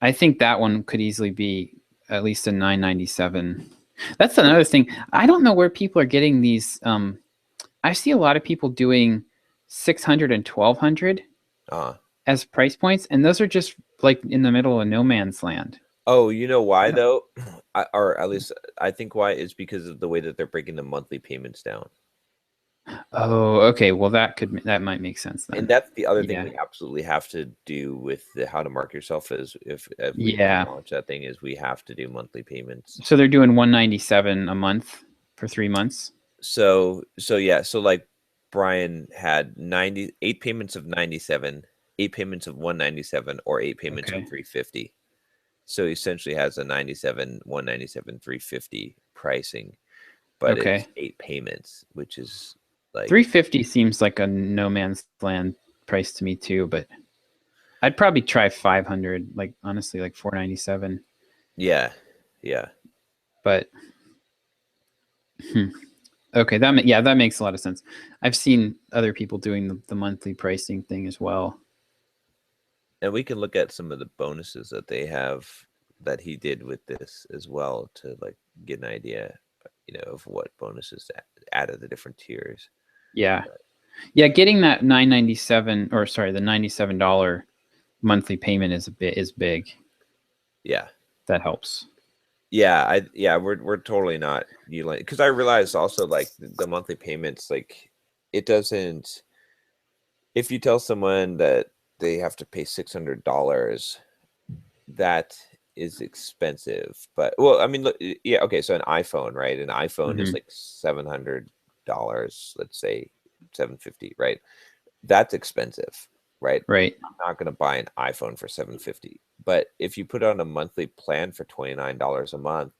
I think that one could easily be at least a 997. That's another thing. I don't know where people are getting these. I see a lot of people doing 600 and 1200 Uh, as price points, and those are just like in the middle of no man's land. oh, you know I why don't- though? Or at least I think why is because of the way that they're breaking the monthly payments down. Oh, okay. Well, that might make sense And then. that's the other thing Yeah. we absolutely have to do with the how to market yourself is if we Yeah. launch that thing is we have to do monthly payments. So they're doing 197 a month for 3 months. So yeah, so like Brian had 98 payments of 97, 8 payments of 197, or 8 payments of Okay. 350. So he essentially has a 97, 197, 350 pricing, but it's Okay. 8 payments, which is like 350 seems like a no man's land price to me too, but I'd probably try 500, like honestly, like 497. yeah, yeah. But hmm. Okay, that makes a lot of sense. I've seen other people doing the monthly pricing thing as well. And we can look at some of the bonuses that they have that he did with this as well to like get an idea, of what bonuses to add to the different tiers. Yeah. Yeah, getting that 997, or sorry, the $97 monthly payment is big. Yeah. That helps. Yeah, we're totally not utilizing because I realized also like the monthly payments, like it doesn't if you tell someone that they have to pay $600, that is expensive. But well, I mean, look, yeah, okay, so an iPhone, right? An iPhone is Hmm. like $700, let's say 750, right? That's expensive, right? Right. I'm not going to buy an iPhone for 750. But if you put on a monthly plan for $29 a month,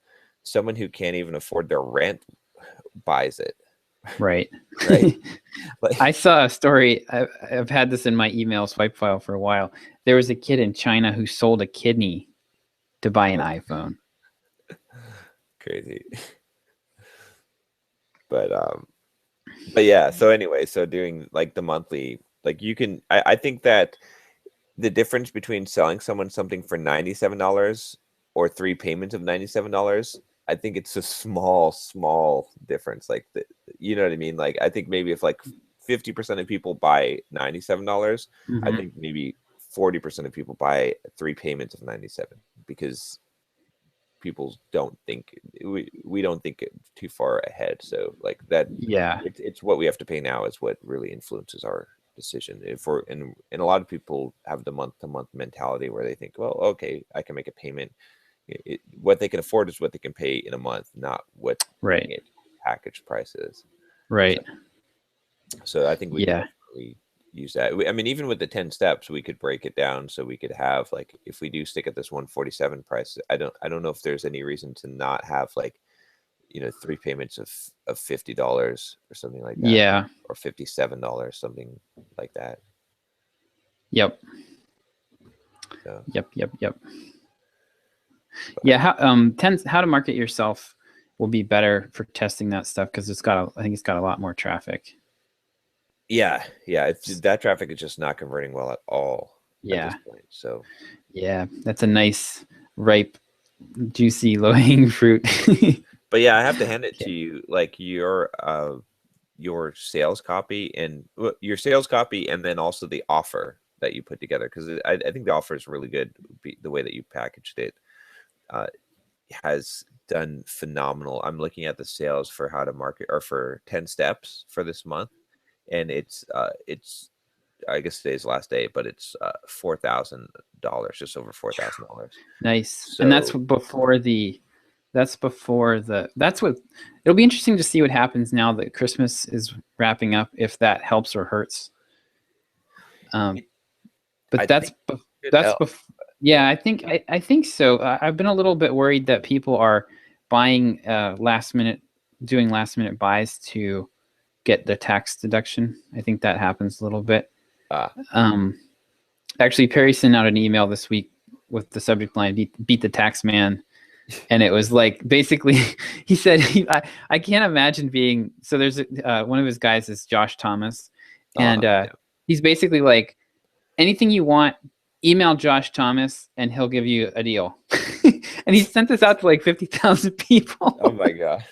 someone who can't even afford their rent buys it, Right. right? I Like, saw a story. I've had this in my email swipe file for a while. There was a kid in China who sold a kidney to buy an iPhone. crazy. But yeah, so anyway, so doing like the monthly, like I think that the difference between selling someone something for $97 or 3 payments of $97, I think it's a small difference. Like you know what I mean? Like I think maybe if like 50% of people buy $97, I Hmm. think maybe 40% of people buy 3 payments of 97 because people don't think we don't think it too far ahead. So like that Yeah. it's what we have to pay now is what really influences our decision. If we're and a lot of people have the month to month mentality where they think, well, okay, I can make a payment. What they can afford is what they can pay in a month, not what Right. it package price is. So, Right. so I think we could Yeah. definitely use that. I mean, even with the 10 steps, we could break it down so we could have like if we do stick at this 147 price, I don't know if there's any reason to not have like 3 payments of $50 or something like that, Yeah. or $57, something like that. Yep. So, Yep. but Yeah. How to market yourself will be better for testing that stuff because I think it's got a lot more traffic. yeah, that traffic is just not converting well at all at this Yeah. point. So, Yeah. That's a nice, ripe, juicy, low hanging fruit. but yeah, I have to hand it to Okay. you, like your sales copy and your sales copy, and then also the offer that you put together because I think the offer is really good. The way that you packaged it uh, has done phenomenal. I'm looking at the sales for how to market or for 10 steps for this month, and it's I guess today's the last day, but it's $4,000, just over $4,000. Nice. And So that's what it'll be interesting to see what happens now that Christmas is wrapping up, if that helps or hurts. But I that's think it that's helped. yeah, I think so. I've been a little bit worried that people are buying doing last minute buys to get the tax deduction. I think that happens a little bit. Actually, Perry sent out an email this week with the subject line "Beat the Tax Man," and it was like basically he said I can't imagine being so. There's one of his guys is Josh Thomas, and Yeah. he's basically like, anything you want, email Josh Thomas and he'll give you a deal. And he sent this out to like 50,000 people. Oh my God.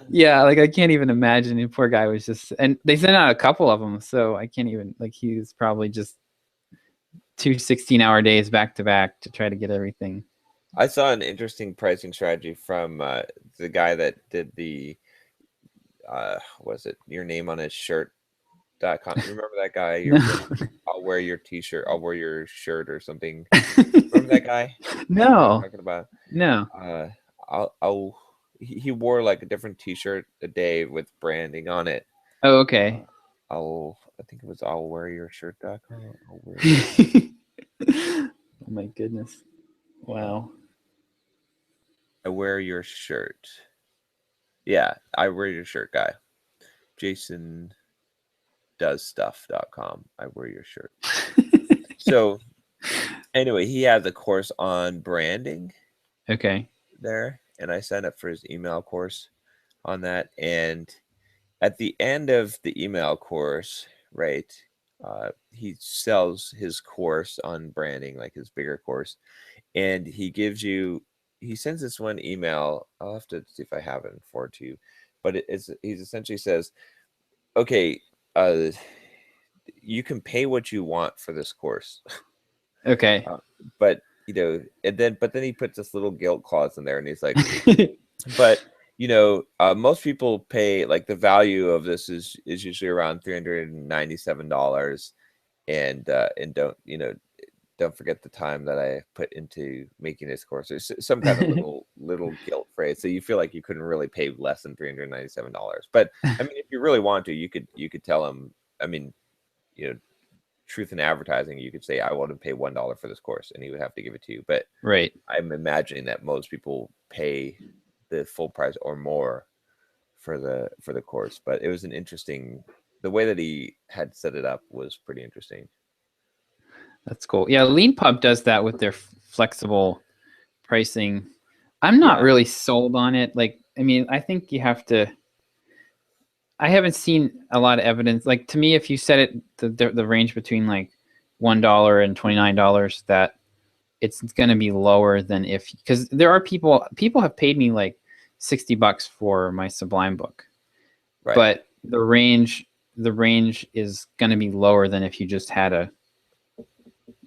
Yeah, like I can't even imagine. The poor guy was just, and they sent out a couple of them, so I can't even, like, he was probably just 2 16-hour days back to back to try to get everything. I saw an interesting pricing strategy from the guy that did the was it your name on his shirt.com. Remember that guy? I'll wear your t-shirt, I'll wear your shirt or something. Remember that guy? No, Talking about no. He wore like a different t-shirt a day with branding on it. Oh, okay. I think it was I'll wear your shirt.com. I'll wear Oh my goodness. Wow. I wear your shirt. Yeah, I wear your shirt guy. Jason does stuff.com. I wear your shirt. So anyway, he has a course on branding. Okay. There, and I signed up for his email course on that. And at the end of the email course, right, he sells his course on branding, like his bigger course, and he sends this one email. I'll have to see if I have it for you, but he essentially says, okay, you can pay what you want for this course. Okay. But but then he puts this little guilt clause in there, and he's like, but most people pay, like, the value of this is usually around $397, and don't forget the time that I put into making this course. There's some kind of little guilt phrase, so you feel like you couldn't really pay less than $397. But I mean, if you really want to, you could tell him. I mean, truth in advertising, you could say, I want to pay $1 for this course, and he would have to give it to you. But Right. I'm imagining that most people pay the full price or more for the course. But it was the way that he had set it up was pretty interesting. That's cool. Yeah, LeanPub does that with their flexible pricing. I'm not really sold on it. Like, I mean, I think you have to. I haven't seen a lot of evidence. Like, to me, if you set it the range between like $1 and $29, that it's going to be lower than because there are people have paid me like $60 for my Sublime book, Right. But the range is going to be lower than if you just had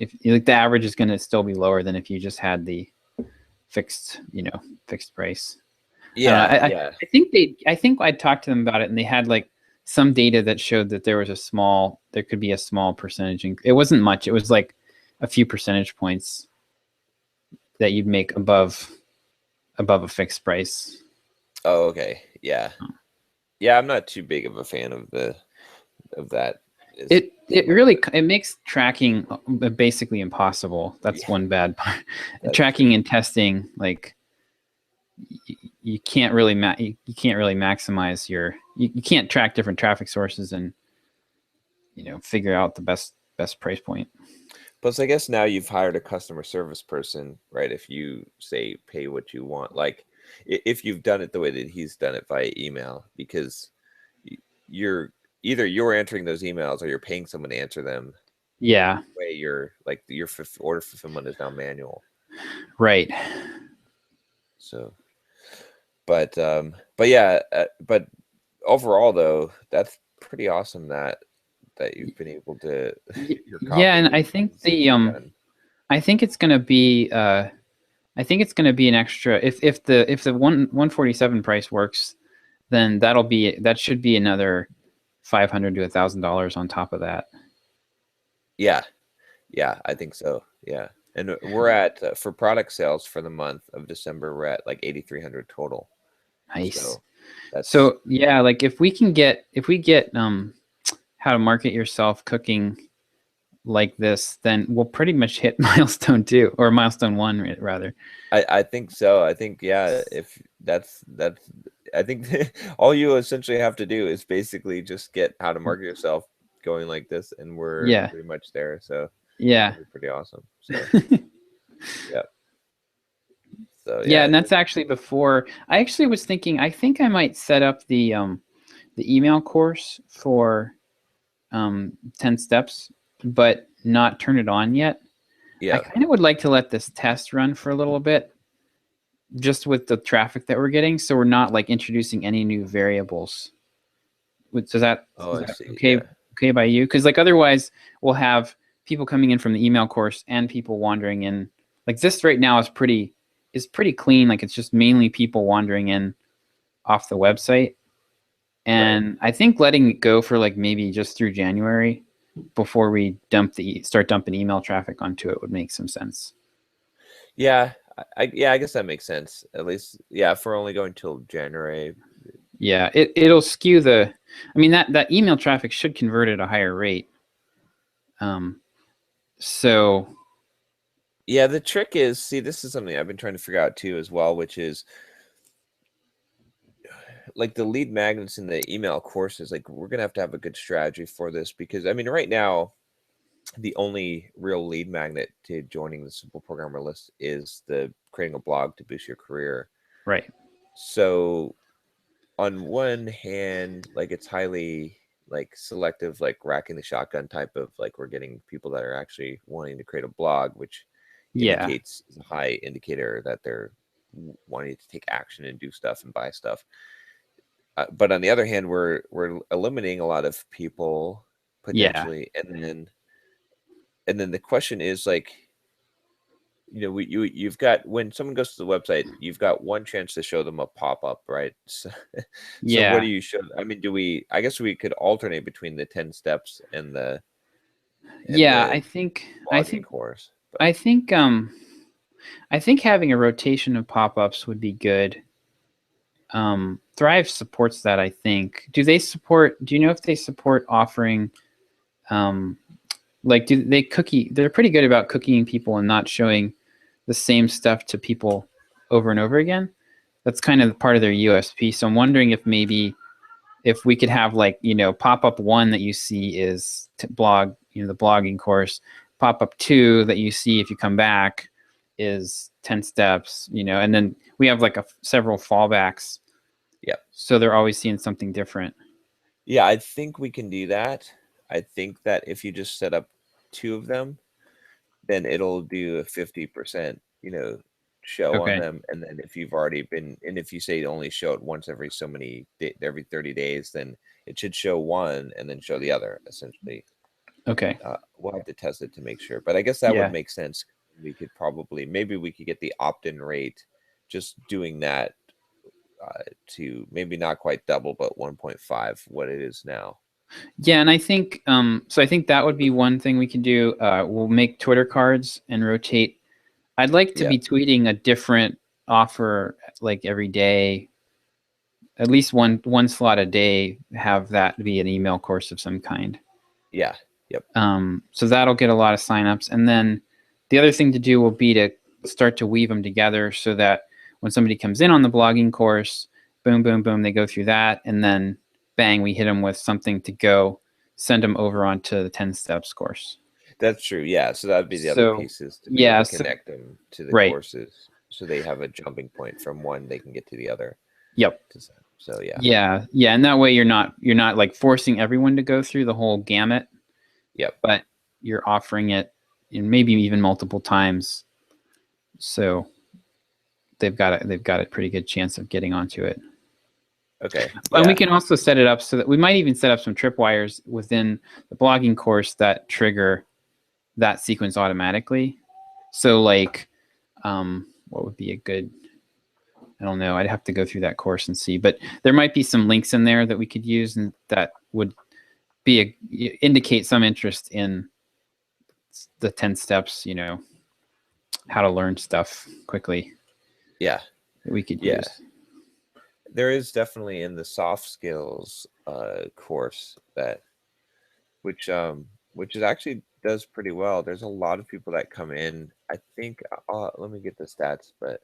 the average is going to still be lower than if you just had the fixed price. Yeah. I think I talked to them about it, and they had like some data that showed that there could be a small percentage. It wasn't much. It was like a few percentage points that you'd make above a fixed price. Oh, okay. Yeah. Yeah, I'm not too big of a fan of that. It makes tracking basically impossible. That's one bad part. Tracking and testing, like, you can't really maximize you can't track different traffic sources and figure out the best price point. Plus, I guess now you've hired a customer service person, right? If you say pay what you want, like if you've done it the way that he's done it via email, because you're answering those emails or you're paying someone to answer them. Yeah. The way your order fulfillment is now manual. Right. So, but yeah, but overall though, that's pretty awesome that you've been able to. Yeah, and I think I think it's going to be an extra if the 147 price works, then that should be another $500 to $1,000 on top of that. Yeah, yeah, I think so. Yeah, and we're at for product sales for the month of December, we're at like 8,300 total. Nice. So that's So yeah, like if we get how to market yourself cooking like this, then we'll pretty much hit milestone 2 or milestone 1 rather. I think so. I think yeah, if that's I think all you essentially have to do is basically just get how to market yourself going like this, and we're Yeah. pretty much there. So Yeah. that'd be pretty awesome. So yeah. So Yeah, yeah, and that's actually before I actually was thinking I think I might set up the email course for 10 steps, but not turn it on yet. I yeah, kind of would like to let this test run for a little bit, just with the traffic that we're getting, so we're not like introducing any new variables. Does that oh, is I that see. okay Yeah. okay by you? Because like otherwise we'll have people coming in from the email course and people wandering in. Like this right now is pretty clean. Like it's just mainly people wandering in off the website. Right. And I think letting it go for like maybe just through January before we start dumping email traffic onto it would make some sense. Yeah, yeah, I guess that makes sense. At least, yeah, if we're only going till January. Yeah, it'll skew the. I mean that email traffic should convert at a higher rate. Um, so Yeah, the trick is, see, this is something I've been trying to figure out too as well, which is like the lead magnets in the email courses. Like we're gonna have to have a good strategy for this because I mean, right now the only real lead magnet to joining the Simple Programmer list is the creating a blog to boost your career. right, So on one hand, like it's highly like selective, like racking the shotgun type of like we're getting people that are actually wanting to create a blog, which yeah, indicates is a high indicator that they're wanting to take action and do stuff and buy stuff. But on the other hand, we're eliminating a lot of people yeah, potentially, and then the question is like, you know, you've got when someone goes to the website, you've got one chance to show them a pop-up, right? So, so what do yeah, you show? I mean, do we? I guess we could alternate between the 10 steps and yeah. the blogging course, but I think I think having a rotation of pop-ups would be good. Thrive supports that, I think. Do you know if they support offering like do they cookie they're pretty good about cookieing people and not showing the same stuff to people over and over again. That's kind of part of their USP. So I'm wondering if maybe if we could have like, pop up 1 that you see is blog, the blogging course. Pop up 2 that you see if you come back is 10 steps, and then we have like several fallbacks. yeah, So they're always seeing something different. yeah, I think we can do that. I think that if you just set up 2 of them, then it'll do a 50%, show on Okay. them. And then if you've already been, and if you say only show it once every so many, every 30 days, then it should show one and then show the other, essentially. Okay. We'll have to test it to make sure. But I guess that would Yeah. make sense. We could probably, maybe we could get the opt-in rate just doing that to maybe not quite double, but 1.5 what it is now. Yeah, and I think so I think that would be one thing we can do. We'll make Twitter cards and rotate. I'd like to Yeah. be tweeting a different offer like every day, at least one slot a day, have that be an email course of some kind. Yeah. Yep. So that'll get a lot of signups. And then the other thing to do will be to start to weave them together so that when somebody comes in on the blogging course, boom, boom, boom, they go through that, and then bang, we hit them with something to go send them over onto the 10 steps course. That's true. Yeah. So that'd be the other So pieces to be able yeah, to so, connect them to the right. courses so they have a jumping point from one they can get to the other. Yep. So yeah. Yeah, and that way you're not like forcing everyone to go through the whole gamut, Yep. but you're offering it in maybe even multiple times. So they've got a pretty good chance of getting onto it. Okay. And we Yeah. can also set it up so that we might even set up some tripwires within the blogging course that trigger that sequence automatically. So like, what would be a good, I don't know, I'd have to go through that course and see, but there might be some links in there that we could use and that would indicate some interest in the 10 steps, you know, how to learn stuff quickly. Yeah. That we could Yeah. use. There is definitely in the soft skills course that which is actually does pretty well. There's a lot of people that come in. I think let me get the stats, but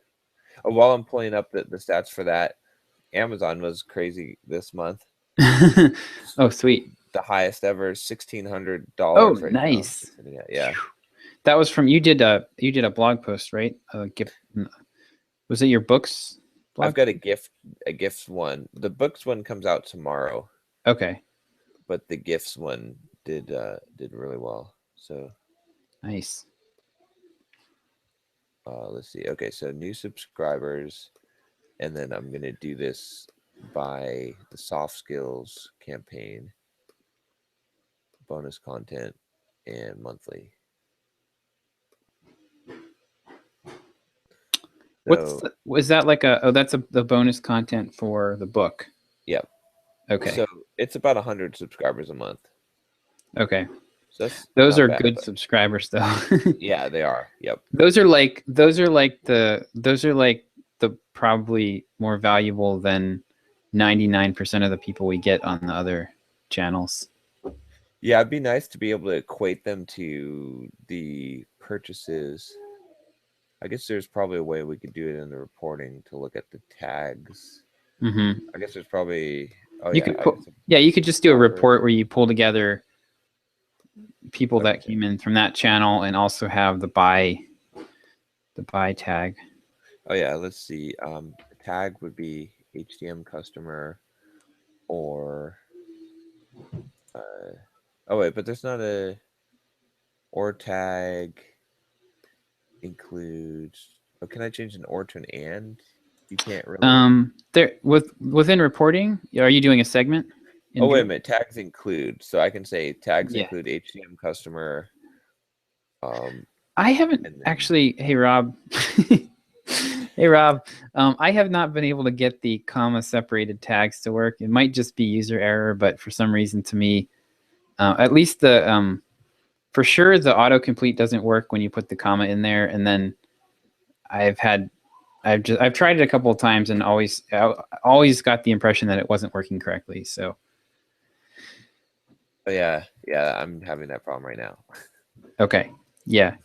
while I'm pulling up the stats for that, Amazon was crazy this month. Oh, sweet. The highest ever, $1,600 Oh, right now. nice. Yeah. That was from you did a blog post, right? Was it your books blog? I've got a gifts one. The books one comes out tomorrow, Okay. but the gifts one did really well. So Nice. let's see. Okay, so new subscribers, and then I'm gonna do this by the soft skills campaign, bonus content, and monthly. So, Was that like that's the bonus content for the book? yeah. Okay. So it's about 100 subscribers a month. Okay. So that's those are bad, good subscribers though. Yeah, they are. Yep. Those are like the probably more valuable than 99% of the people we get on the other channels. Yeah, it'd be nice to be able to equate them to the purchases. I guess there's probably a way we could do it in the reporting to look at the tags. Mm-hmm. I guess there's probably you could just do a report where you pull together people that came in from that channel and also have the buy tag. Oh yeah, let's see. Tag would be HDM customer or oh wait, but there's not a or tag includes. Oh, can I change an or to an and? You can't really. There within reporting, are you doing a segment? Oh wait a minute, tags include. So I can say tags Yeah. include HDM customer. I haven't actually. Hey Rob. Hey Rob. I have not been able to get the comma separated tags to work. It might just be user error, but for some reason to me, at least the for sure the autocomplete doesn't work when you put the comma in there, and then I've tried it a couple of times and always got the impression that it wasn't working correctly. So. Oh, yeah, I'm having that problem right now. Okay. Yeah.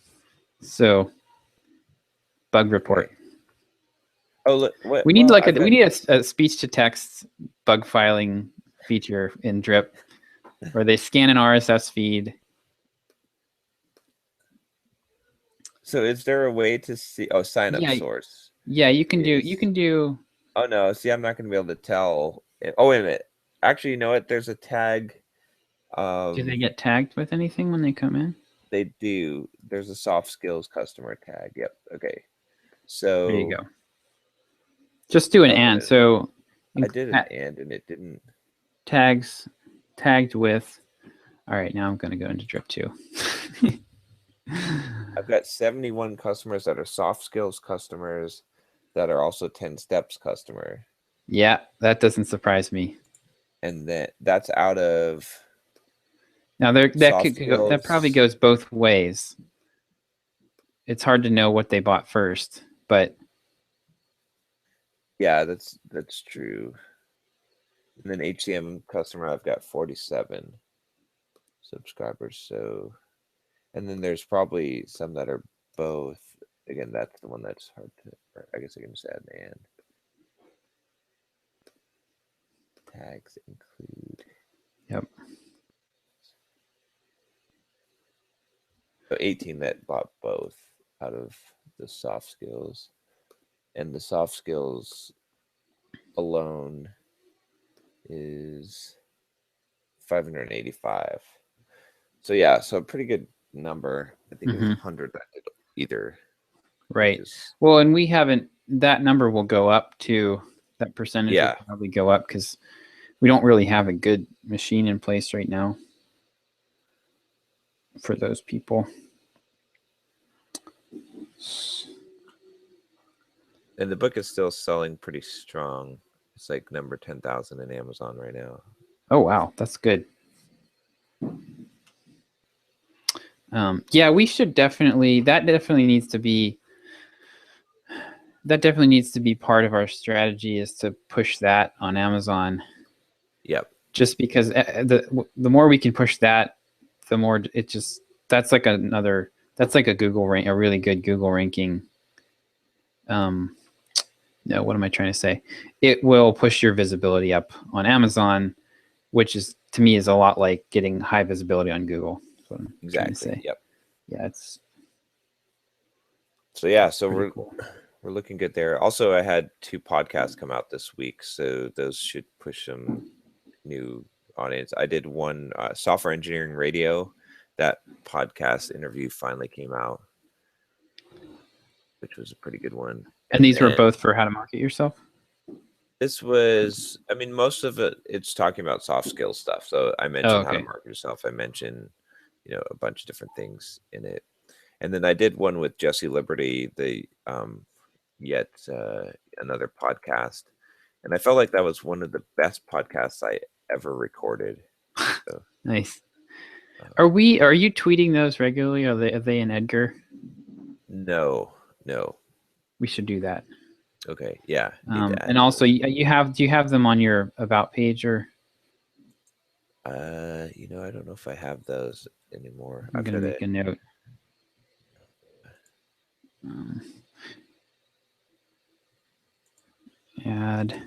So, bug report. Okay. Oh, look, we need a speech to text bug filing feature in Drip, where they scan an RSS feed. So, is there a way to see? Oh, sign up source. Yeah, you can do. Oh no! See, I'm not going to be able to tell. Oh wait a minute. Actually, you know what? There's a tag. Do they get tagged with anything when they come in? They do. There's a soft skills customer tag. Yep. Okay. So there you go. Just do an and. So I did an and it didn't. Tagged with. All right, now I'm going to go into Drip 2. I've got 71 customers that are soft skills customers that are also 10 steps customer. Yeah, that doesn't surprise me. And that's out of. Now that probably goes both ways. It's hard to know what they bought first, but yeah, that's true. And then HCM customer, I've got 47 subscribers. So, and then there's probably some that are both. Again, that's the one that's hard to. I guess I can just add an and. Tags include. Yep. So 18 that bought both out of the soft skills. And the soft skills alone is 585. So yeah, so a pretty good number. I think it was 100 that did either. Right. Well, and we haven't. That number will go up to that percentage. Yeah. Will probably go up because we don't really have a good machine in place right now for those people. And the book is still selling pretty strong. It's like number 10,000 in Amazon right now. Oh, wow. That's good. Yeah, we should definitely. That definitely needs to be. That definitely needs to be part of our strategy, is to push that on Amazon. Yep. Just because the more we can push that, the more it just that's like a Google rank, a really good Google ranking. No, what am I trying to say? It will push your visibility up on Amazon, which is, to me, is a lot like getting high visibility on Google. That's what I'm trying to Exactly. say. Yep. Yeah, it's So yeah, so pretty cool. we're looking good there. Also, I had 2 podcasts come out this week, so those should push some new audience. I did one software engineering radio. That podcast interview finally came out, which was a pretty good one. And And these were then both for how to market yourself. this was, I mean, most of it's talking about soft skill stuff. So I Oh, mentioned how to okay. market yourself. I mentioned, a bunch of different things in it. And then I did one with Jesse Liberty, the yet another podcast, and I felt like that was one of the best podcasts I ever recorded. So, Nice. uh, Are you tweeting those regularly? Are they in Edgar? no, no, We should do that. okay, yeah, need to add And also, those. do you have them on your about page, or I don't know if I have those anymore. I'm I've gonna got to. make a note. Um, add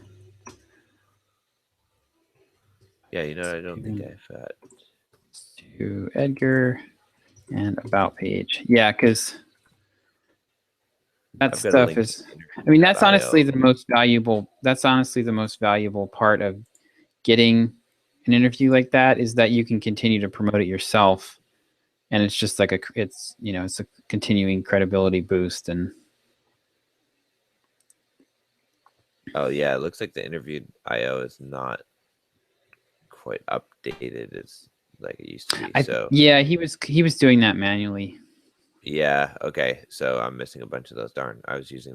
Yeah, I don't think I've got. to Edgar and about page. Yeah, because that I've got a stuff link to is. I mean, that's honestly interview.io. the most valuable. That's honestly the most valuable part of getting an interview like that, is that you can continue to promote it yourself, and it's just like it's a continuing credibility boost. And Oh yeah, it looks like the interview.io is not quite updated as like it used to be. So yeah, he was doing that manually. yeah, okay. So I'm missing a bunch of those. Darn, I wasn't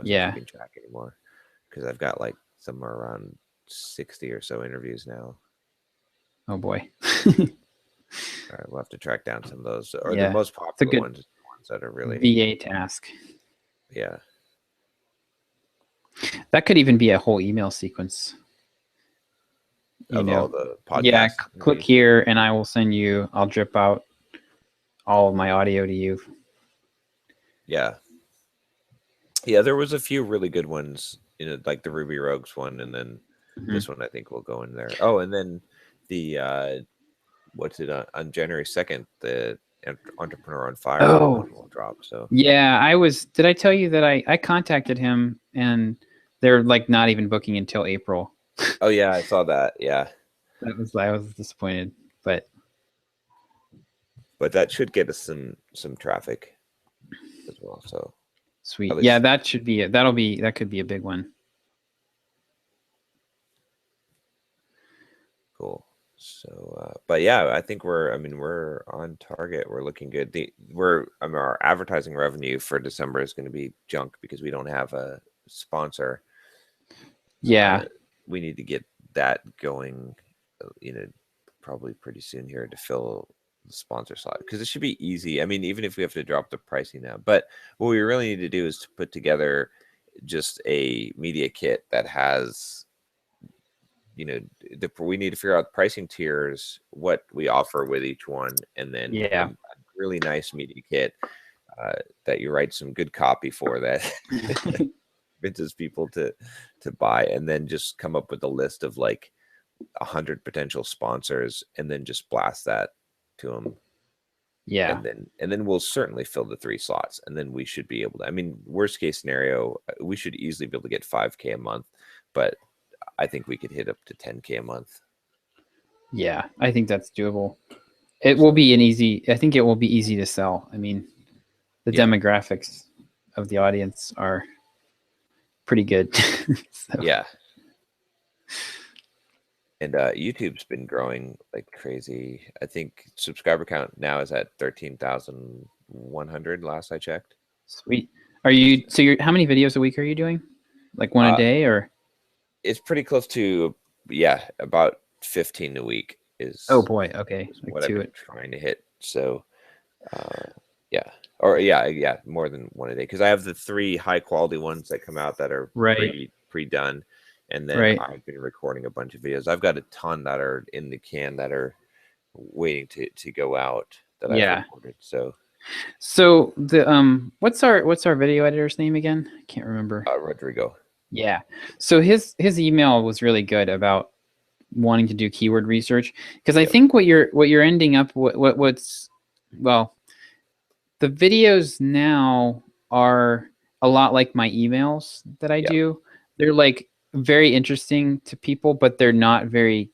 Yeah. keeping track anymore because I've got like somewhere around 60 or so interviews now. Oh boy. All right, we'll have to track down some of those, or the Yeah, most it's a popular good ones, the ones that are really, VA task. yeah. That could even be a whole email sequence. Of all the Yeah, podcast click interviews. here and I'll drip out all of my audio to you. Yeah, yeah. There was a few really good ones, like the Ruby Rogues one, and then Mhm. this one I think will go in there. Oh, and then the what's it on January 2nd? The Entrepreneur on Fire Oh, one will drop. So yeah. Did I tell you that I contacted him, and they're like not even booking until April? oh yeah, I saw that. Yeah, I was disappointed, but but that should get us some traffic as well. So at sweet. Yeah, least that should be it. That could be a big one. cool. So, but yeah, I think we're on target. We're looking good. Our advertising revenue for December is going to be junk because we don't have a sponsor. Uh, Yeah. we need to get that going, probably pretty soon here to fill the sponsor slot because it should be easy. I mean, even if we have to drop the pricing now, but what we really need to do is to put together just a media kit that has, we need to figure out pricing tiers, what we offer with each one, and then a Yeah. really nice media kit that you write some good copy for that convinces people to buy, and then just come up with a list of like 100 potential sponsors, and then just blast that to them, Yeah. and then we'll certainly fill the 3 slots, and then we should be able to. I mean, worst case scenario, we should easily be able to get 5K a month, but I think we could hit up to 10K a month. Yeah, I think that's doable. I think it will be easy to sell. I mean, the Yeah, demographics of the audience are pretty good. So, yeah. And YouTube's been growing like crazy. I think subscriber count now is at 13,100 last I checked. sweet. So, How many videos a week are you doing? Like one a uh, day, or? it's pretty close to, yeah, about 15 a week Oh is boy. Okay. is Like what I've two been it. trying to hit. So yeah, or yeah, more than one a day, because I have the 3 high quality ones that come out that are Right. pre done, and then Right. I've been recording a bunch of videos. I've got a ton that are in the can that are waiting to go out that I've Yeah. recorded. So So the what's our video editor's name again? I can't remember. Rodrigo. Yeah. So his email was really good about wanting to do keyword research, because I Yep. think what you're ending up what's well, the videos now are a lot like my emails that I Yep. do. They're like very interesting to people, but they're not very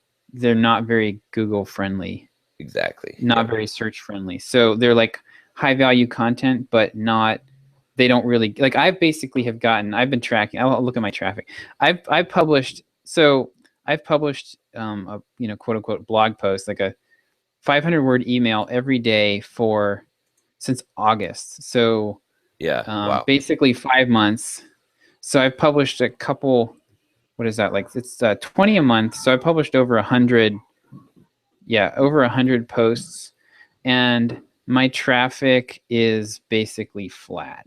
Google friendly, Exactly. not Yep. very search friendly. So they're like high value content, but not they don't really like I've been tracking. I'll look at my traffic. I've published a quote unquote blog post, like a 500 word email every day for since August. So Yeah. Wow. basically 5 months. So I've published a couple. What is that like? It's 20 a month. So I published over 100. Yeah, over 100 posts, and my traffic is basically flat.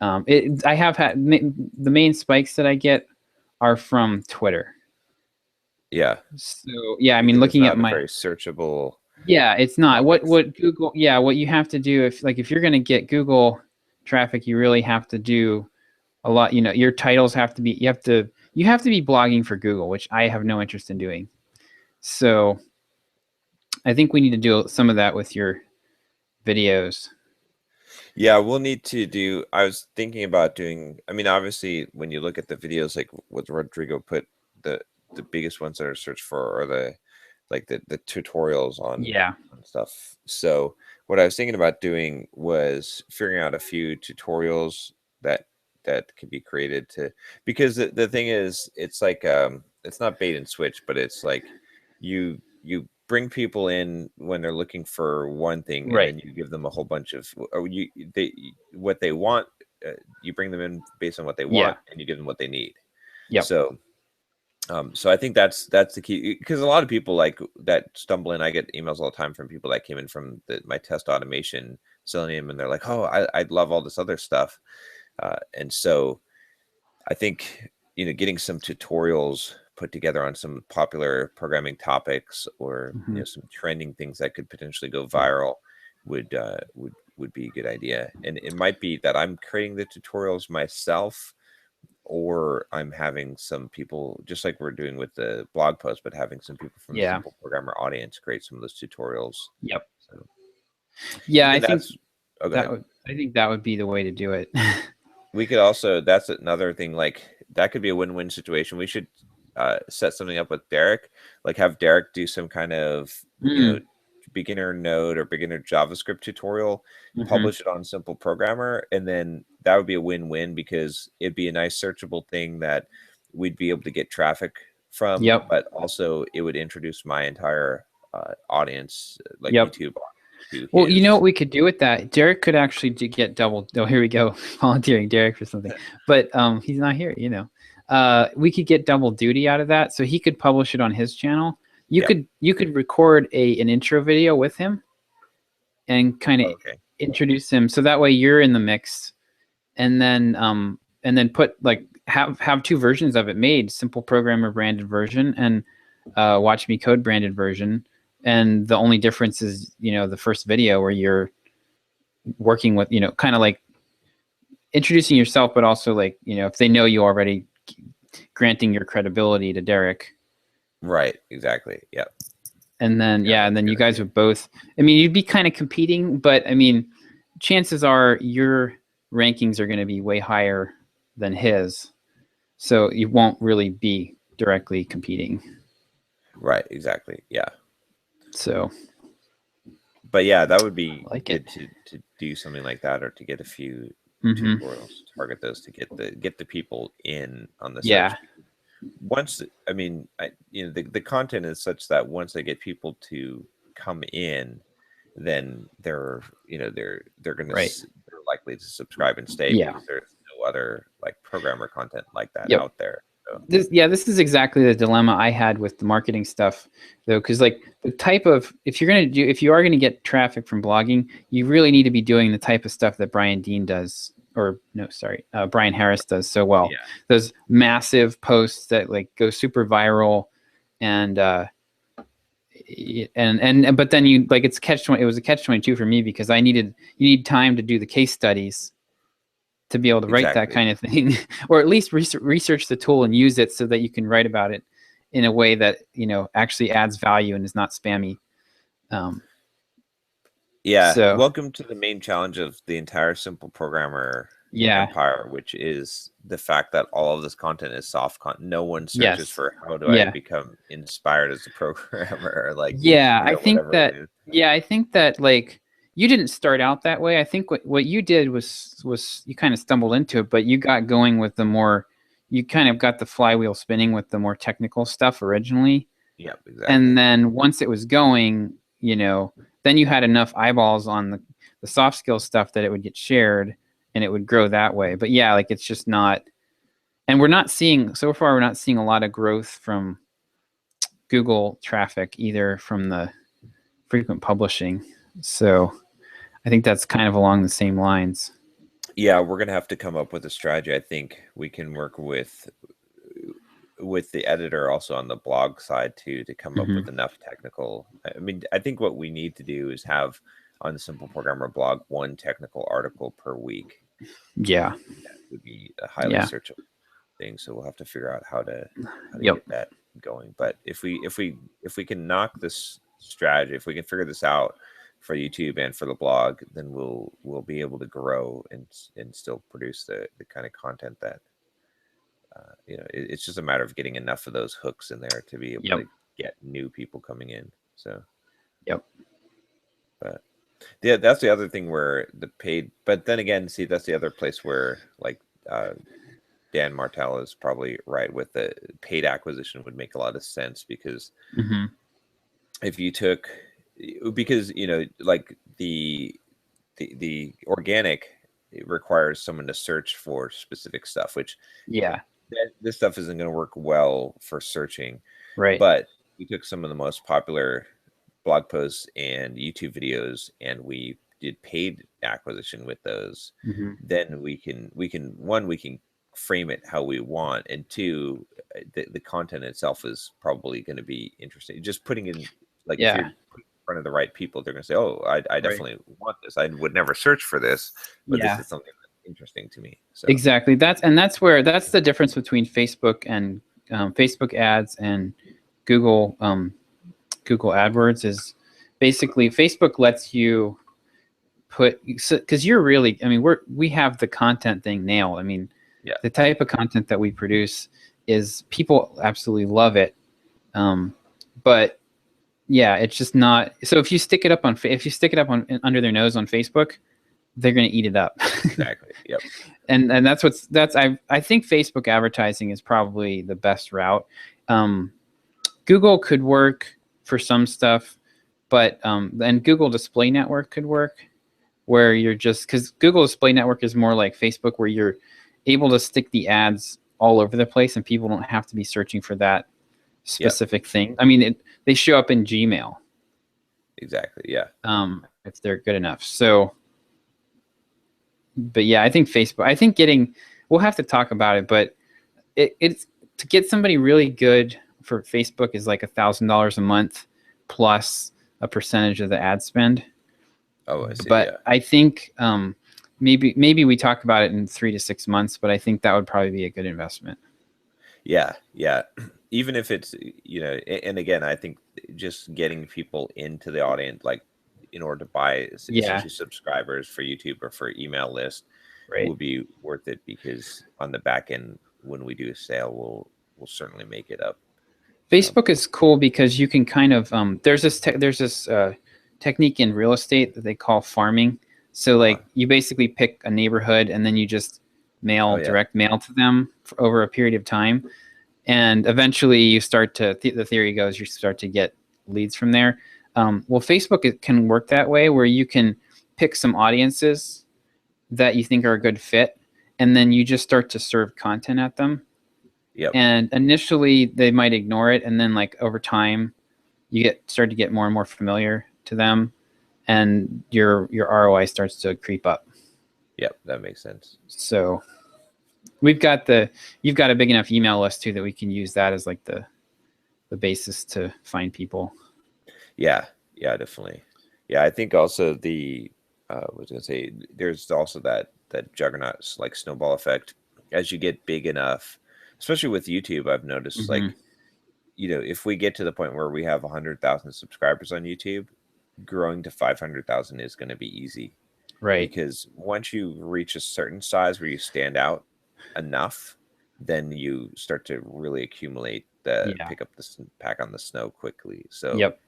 I have had the main spikes that I get are from Twitter. Yeah. So yeah, I mean, Because it's looking at not a my very searchable yeah, it's not topics. what Google. Yeah, what you have to do if you're going to get Google traffic, you really have to do a lot. Your titles have to be you have to be blogging for Google, which I have no interest in doing. So I think we need to do some of that with your videos. Yeah, we'll need to do. I was thinking about doing. I mean, obviously, when you look at the videos, like what Rodrigo put, the the biggest ones that are searched for are the like the tutorials Yeah. on stuff. So what I was thinking about doing was figuring out a few tutorials that that can be created to, because the thing is, it's like it's not bait and switch, but it's like you bring people in when they're looking for one thing, and Right. then you give them a whole bunch of, or they what they want, you bring them in based on what they Yeah. want, and you give them what they need. Yep. So so I think that's the key, because a lot of people like that stumble in. I get emails all the time from people that came in from my test automation Selenium, and they're like, "Oh, I love all this other stuff," and so I think getting some tutorials put together on some popular programming topics, or Hmm. some trending things that could potentially go viral would be a good idea. And it might be that I'm creating the tutorials myself, or I'm having some people, just like we're doing with the blog post, but having some people from the Yeah. simple programmer audience create some of those tutorials. Yep. So Yeah, even that's, oh, go ahead. I think that would be the way to do it. We could also, that's another thing, like that could be a win-win situation. We should set something up with Derek, like have Derek do some kind of, Mm. beginner Node or beginner JavaScript tutorial, Hmm. publish it on Simple Programmer, and then that would be a win-win, because it'd be a nice searchable thing that we'd be able to get traffic from, Yep. but also it would introduce my entire audience, like Yep. YouTube, to Well, you know what his. we could do with that? Derek could actually get double. Oh, here we go, volunteering Derek for something. But he's not here. We could get double duty out of that. So he could publish it on his channel. You Yeah. could you could record an intro video with him and kind of Okay. introduce him. So that way you're in the mix, and then put like have two versions of it made: Simple Programmer branded version and Watch Me Code branded version. And the only difference is the first video where you're working with kind of like introducing yourself, but also like if they know you already, granting your credibility to Derek. Right. Exactly. Yeah. And then Yeah, and that's a then good you guys idea. would both, I mean, you'd be kind of competing, but I mean, chances are your rankings are going to be way higher than his, so you won't really be directly competing. Right. Exactly. Yeah. So But yeah, that would be I like it. good to do something like that, or to get a few Hmm. tutorials, target those to get the people in on the Yeah. search. Once, I mean, the content is such that once they get people to come in, then they're gonna Right. they're likely to subscribe and stay, Yeah. because there's no other like programmer content like that Yep. out there. So. This is exactly the dilemma I had with the marketing stuff, though, because like the type of if you are gonna get traffic from blogging, you really need to be doing the type of stuff that Brian Dean does, or no, sorry, Brian Harris does so well. Yeah. Those massive posts that like go super viral, and but then you like it's it was a catch-22 for me because you need time to do the case studies to be able to write that Exactly. kind of thing, or at least research the tool and use it so that you can write about it in a way that actually adds value and is not spammy. Yeah. So Welcome to the main challenge of the entire Simple Programmer yeah, empire, which is the fact that all of this content is soft content. No one searches yes, for how do I yeah, become inspired as a programmer, or like, yeah. whatever it is. I think that like you didn't start out that way. I think what you did was you kind of stumbled into it, but you got going with you kind of got the flywheel spinning with the more technical stuff originally. Yep, And exactly. then once it was going, then you had enough eyeballs on the soft skill stuff that it would get shared and it would grow that way. But yeah, like it's just not, and we're not seeing a lot of growth from Google traffic either from the frequent publishing. So I think that's kind of along the same lines. Yeah, we're gonna have to come up with a strategy. I think we can work with the editor also on the blog side too, to come up Mm-hmm. with enough technical. I mean, I think what we need to do is have on the Simple Programmer blog one technical article per week. Yeah. That would be a highly Yeah. searchable thing. So we'll have to figure out how to Yep. get that going. But if we can knock this strategy, if we can figure this out for YouTube and for the blog, then we'll be able to grow and still produce the kind of content that it's just a matter of getting enough of those hooks in there to be able Yep. to get new people coming in. So Yep. but yeah, that's the other thing where the paid, but then again, see, that's the other place where like Dan Martell is probably right with the paid acquisition would make a lot of sense, because Mm-hmm. if you took, because like the organic, it requires someone to search for specific stuff, which Yeah. this stuff isn't going to work well for searching. Right. But we took some of the most popular blog posts and YouTube videos and we did paid acquisition with those. Mm-hmm. Then we can one, we can frame it how we want, and two, the content itself is probably going to be interesting. Just putting in, like, if you're Yeah. putting in front of the right people, they're going to say, oh, I Right. definitely want this. I would never search for this, but this Yeah. is something that's interesting to me. So Exactly. That's the difference between Facebook and Facebook ads and Google Google AdWords is basically Facebook lets you because you're really, I mean, we have the content thing nailed. I mean, yeah, the type of content that we produce is people absolutely love it. But yeah, it's just not. So if you stick it up on under their nose on Facebook, they're going to eat it up. exactly. Yep. And I think Facebook advertising is probably the best route. Google could work for some stuff, but and Google Display Network could work, where you're just, because Google Display Network is more like Facebook, where you're able to stick the ads all over the place and people don't have to be searching for that specific thing. I mean, they show up in Gmail. Exactly. Yeah. If they're good enough. So, but yeah, I think we'll have to talk about it, but it's to get somebody really good for Facebook is like $1,000 a month plus a percentage of the ad spend. Oh, I see. But Yeah. I think maybe we talk about it in 3 to 6 months, but I think that would probably be a good investment. Yeah. Yeah. Even if it's, and again, I think just getting people into the audience, like in order to buy essentially subscribers for YouTube or for email list, Right. will be worth it, because on the back end, when we do a sale, we'll certainly make it up. Facebook is cool because you can kind of there's this technique in real estate that they call farming. So like you basically pick a neighborhood and then you just direct mail to them over a period of time, and eventually you start to the theory goes you start to get leads from there. Well, Facebook can work that way, where you can pick some audiences that you think are a good fit, and then you just start to serve content at them. Yep. And initially they might ignore it, and then like over time you start to get more and more familiar to them, and your ROI starts to creep up. Yep, that makes sense. So you've got a big enough email list too that we can use that as like the basis to find people. Yeah, definitely. Yeah, I think also was gonna say there's also that juggernaut like snowball effect as you get big enough, especially with YouTube. I've noticed like, if we get to the point where we have 100,000 subscribers on YouTube, growing to 500,000 is going to be easy. Right. Because once you reach a certain size where you stand out enough, then you start to really accumulate pick up the pack on the snow quickly. So yep.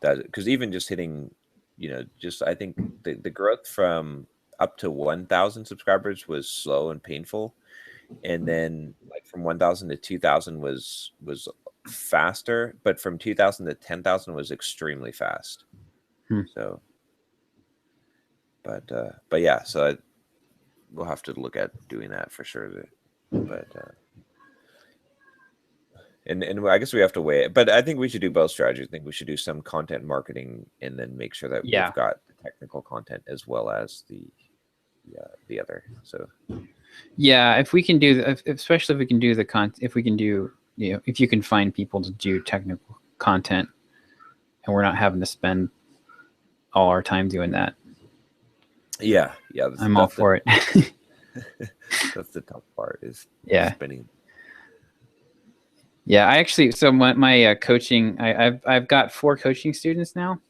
that, because even just hitting, just I think the growth from up to 1,000 subscribers was slow and painful, and then like from 1,000 to 2,000 was faster, but from 2,000 to 10,000 was extremely fast. So, but yeah, so we'll have to look at doing that for sure. But and I guess we have to weigh it. But I think we should do both strategies. I think we should do some content marketing and then make sure that we've got the technical content as well as the other. So yeah, if we can do, especially if we can do the content, if we can do, if you can find people to do technical content, and we're not having to spend all our time doing that. Yeah, I'm all for it. That's the tough part, is spending. Yeah, I actually, so my coaching, I've got 4 coaching students now.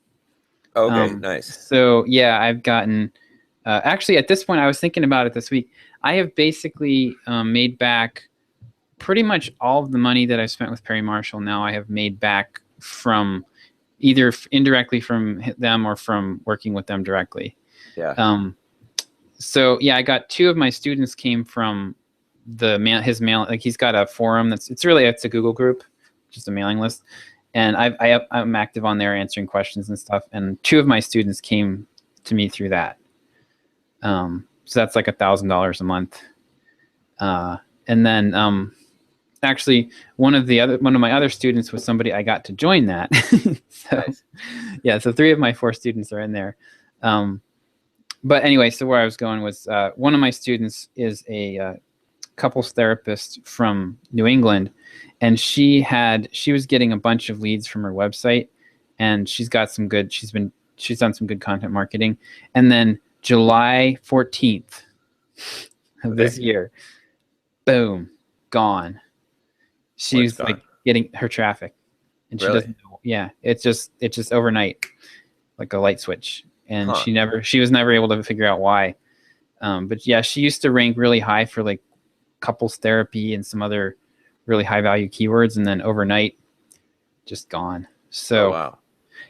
Okay, nice. So yeah, I've gotten, actually at this point, I was thinking about it this week. I have basically made back pretty much all of the money that I spent with Perry Marshall. Now I have made back from either indirectly from them or from working with them directly. Yeah. So yeah, I got 2 of my students came from his mail. Like he's got a forum it's a Google group, just a mailing list, and I'm active on there answering questions and stuff. And 2 of my students came to me through that. So that's like $1,000 a month. And then actually one of my other students was somebody I got to join that. So nice. Yeah, so 3 of my 4 students are in there. But anyway, so where I was going was one of my students is a couples therapist from New England, and she was getting a bunch of leads from her website, and she's done some good content marketing. And then July 14th of this year, boom, gone. She's like getting her traffic, and she doesn't know. Yeah, it's just overnight, like a light switch. And she was never able to figure out why. But yeah, she used to rank really high for like couples therapy and some other really high value keywords, and then overnight, just gone. So wow.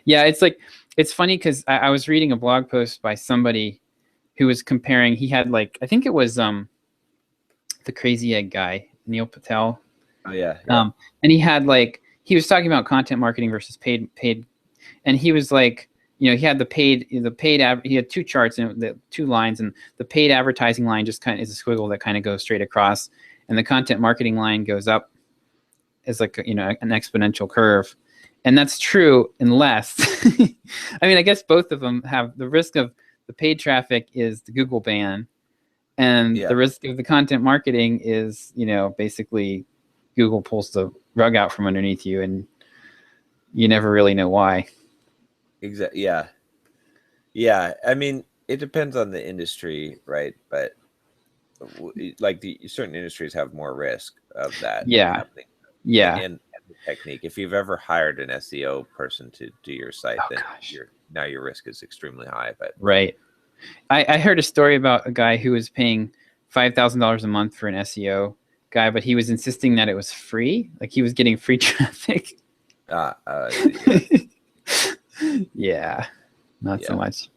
Yeah, it's funny because I was reading a blog post by somebody who was comparing. He had like, I think it was the Crazy Egg guy, Neil Patel. Oh yeah. And he had like, he was talking about content marketing versus paid, and he was like, he had he had 2 charts and the 2 lines, and the paid advertising line just kind of is a squiggle that kind of goes straight across, and the content marketing line goes up as like an exponential curve. And that's true unless I mean, I guess both of them have the risk of the paid traffic is the Google ban, and the risk of the content marketing is, basically Google pulls the rug out from underneath you, and you never really know why. Exactly. Yeah. I mean, it depends on the industry, right? But like certain industries have more risk of that happening. Yeah. And the technique. If you've ever hired an SEO person to do your site, then your risk is extremely high. But right. I heard a story about a guy who was paying $5,000 a month for an SEO guy, but he was insisting that it was free. Like he was getting free traffic. Yeah, not so much.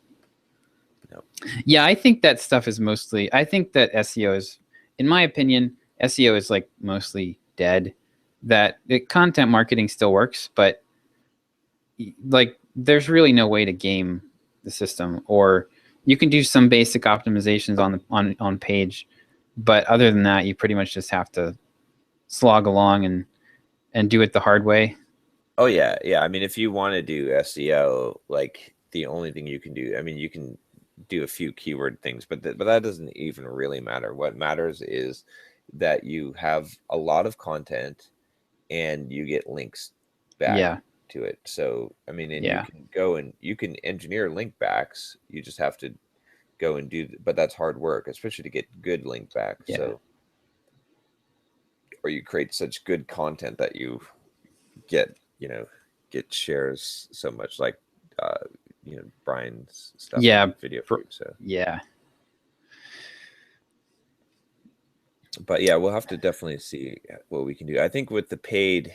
Nope. Yeah, I think that stuff is mostly, I think that SEO is, in my opinion, SEO is like mostly dead. That content marketing still works, but like there's really no way to game the system, or you can do some basic optimizations on page, but other than that, you pretty much just have to slog along and do it the hard way. Oh yeah, yeah. I mean, if you want to do SEO, like the only thing you can do, I mean, you can do a few keyword things, but that doesn't even really matter. What matters is that you have a lot of content and you get links back Yeah. to it. So, I mean, and you Yeah. can go and you can engineer link backs. You just have to go and do, but that's hard work, especially to get good link back. Yeah. So, or you create such good content that you get, get shares so much, like, uh, Brian's stuff Yeah. on Video Fruit. So, Yeah. but yeah, we'll have to definitely see what we can do. I think with the paid,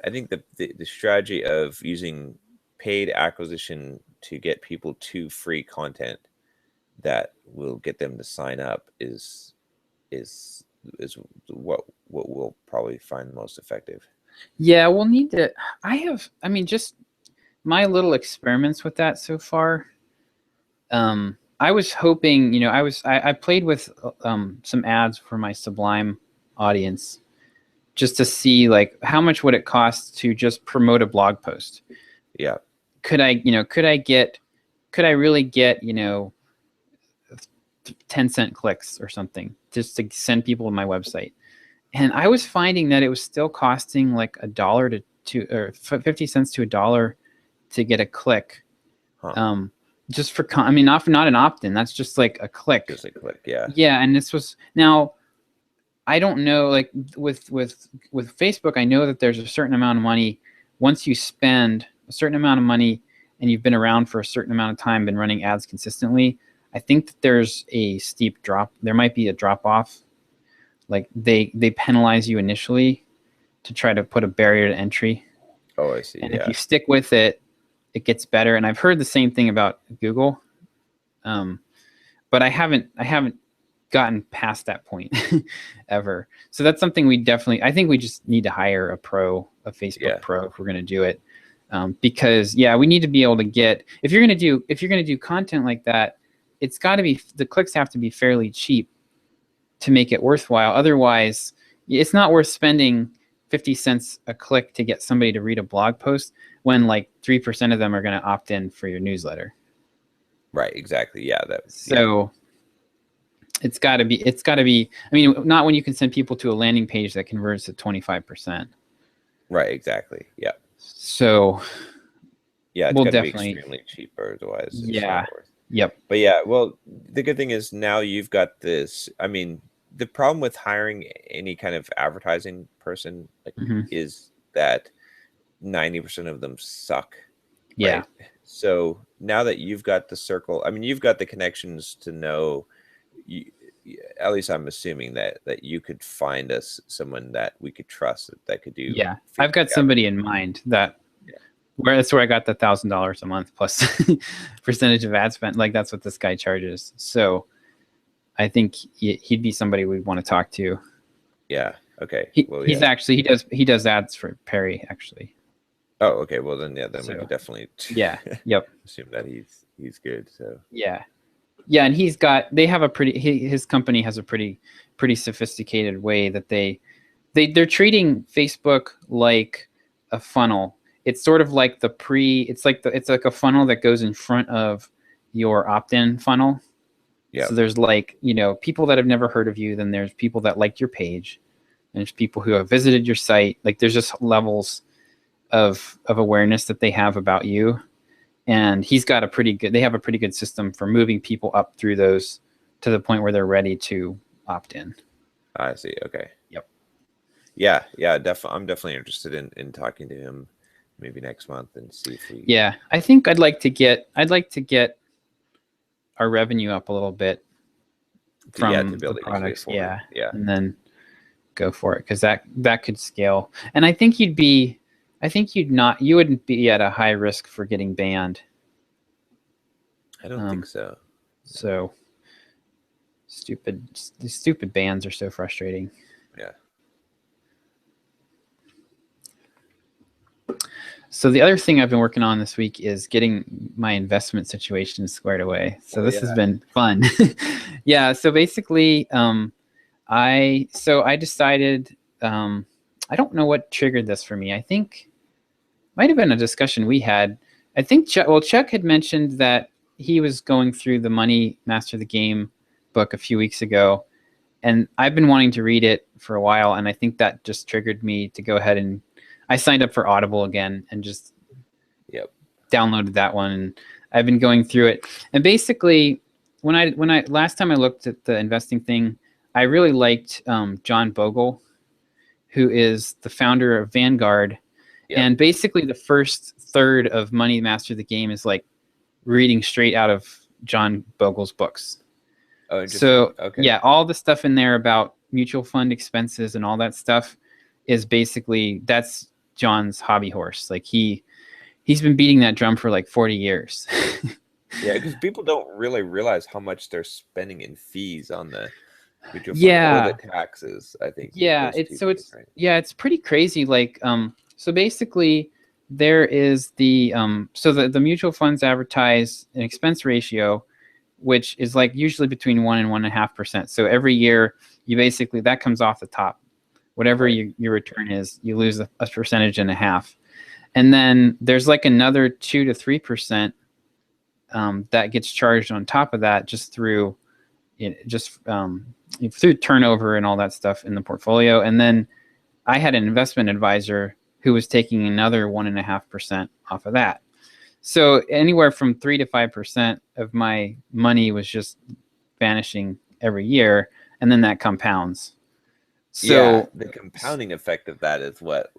I think the strategy of using paid acquisition to get people to free content that will get them to sign up is what we'll probably find most effective. Yeah, we'll need to. I mean, just my little experiments with that so far. I was hoping, I played with some ads for my Sublime audience just to see like how much would it cost to just promote a blog post. Yeah. Could I really get, 10-cent clicks or something just to send people to my website? And I was finding that it was still costing like $1 or 50 cents to $1 to get a click. Huh. Just for, I mean, not an opt-in. That's just like a click. Just a click. Yeah. Yeah. And this was, now I don't know, like with Facebook, I know that there's a certain amount of money. Once you spend a certain amount of money and you've been around for a certain amount of time, been running ads consistently, I think that there's a steep drop. There might be a drop off. Like they penalize you initially to try to put a barrier to entry. Oh, I see. And yeah. if you stick with it, it gets better. And I've heard the same thing about Google, but I haven't gotten past that point ever. So that's something I think we just need to hire a Facebook pro if we're going to do it. Because we need to be able to get, if you're going to do content like that, it's got to be, the clicks have to be fairly cheap to make it worthwhile. Otherwise, it's not worth spending 50 cents a click to get somebody to read a blog post when like 3% of them are going to opt in for your newsletter. Right. Exactly. Yeah. It's got to be, I mean, not when you can send people to a landing page that converts at 25%. Right. Exactly. Yeah. So yeah, it's got to be extremely cheap, otherwise. Yeah. Yep. But yeah, well, the good thing is now you've got this. I mean, the problem with hiring any kind of advertising person is that 90% of them suck. Yeah. Right? So now that you've got the circle, I mean, you've got the connections to know. At least I'm assuming that you could find us someone that we could trust that could do. Yeah, I've got somebody in mind that. That's where I got the $1,000 a month plus percentage of ad spend. Like that's what this guy charges. So I think he'd be somebody we'd want to talk to. Yeah. Okay. He does ads for Perry actually. Oh, okay. Well then, we could definitely. Yeah. Yep. Assume that he's good. So. Yeah. Yeah, and his company has a pretty sophisticated way that they're treating Facebook like a funnel. It's sort of like it's like a funnel that goes in front of your opt-in funnel. Yeah. So there's like, people that have never heard of you, then there's people that liked your page, and there's people who have visited your site. Like there's just levels of awareness that they have about you. And they have a pretty good system for moving people up through those to the point where they're ready to opt in. I see. Okay. Yep. Yeah. I'm definitely interested in talking to him maybe next month and see if we. Yeah, I think I'd like to get our revenue up a little bit from the products. Yeah. And then go for it, because that could scale. And I think you wouldn't be at a high risk for getting banned. I don't think so. So these stupid bans are so frustrating. Yeah. So the other thing I've been working on this week is getting my investment situation squared away. So this has been fun. Yeah. So basically, I decided I don't know what triggered this for me. I think might have been a discussion we had. I think Chuck had mentioned that he was going through the Money Master the Game book a few weeks ago, and I've been wanting to read it for a while, and I think that just triggered me to go ahead and I signed up for Audible again and just downloaded that one, and I've been going through it. And basically, when I last time I looked at the investing thing, I really liked John Bogle, who is the founder of Vanguard. Yep. And basically the first third of Money Master the Game is like reading straight out of John Bogle's books. Oh, so okay. Yeah, all the stuff in there about mutual fund expenses and all that stuff is basically, that's John's hobby horse. Like he's been beating that drum for like 40 years. Yeah, because people don't really realize how much they're spending in fees on the mutual fund or the taxes, I think. Yeah, it's pretty crazy. Like so basically there is the so the mutual funds advertise an expense ratio, which is like usually between 1 and 1.5%. So every year you basically, that comes off the top. Whatever your return is, you lose a percentage and a half. And then there's like another 2 to 3% that gets charged on top of that just through through turnover and all that stuff in the portfolio. And then I had an investment advisor who was taking another 1.5% off of that. So anywhere from 3 to 5% of my money was just vanishing every year, and then that compounds. So yeah, the compounding effect of that is what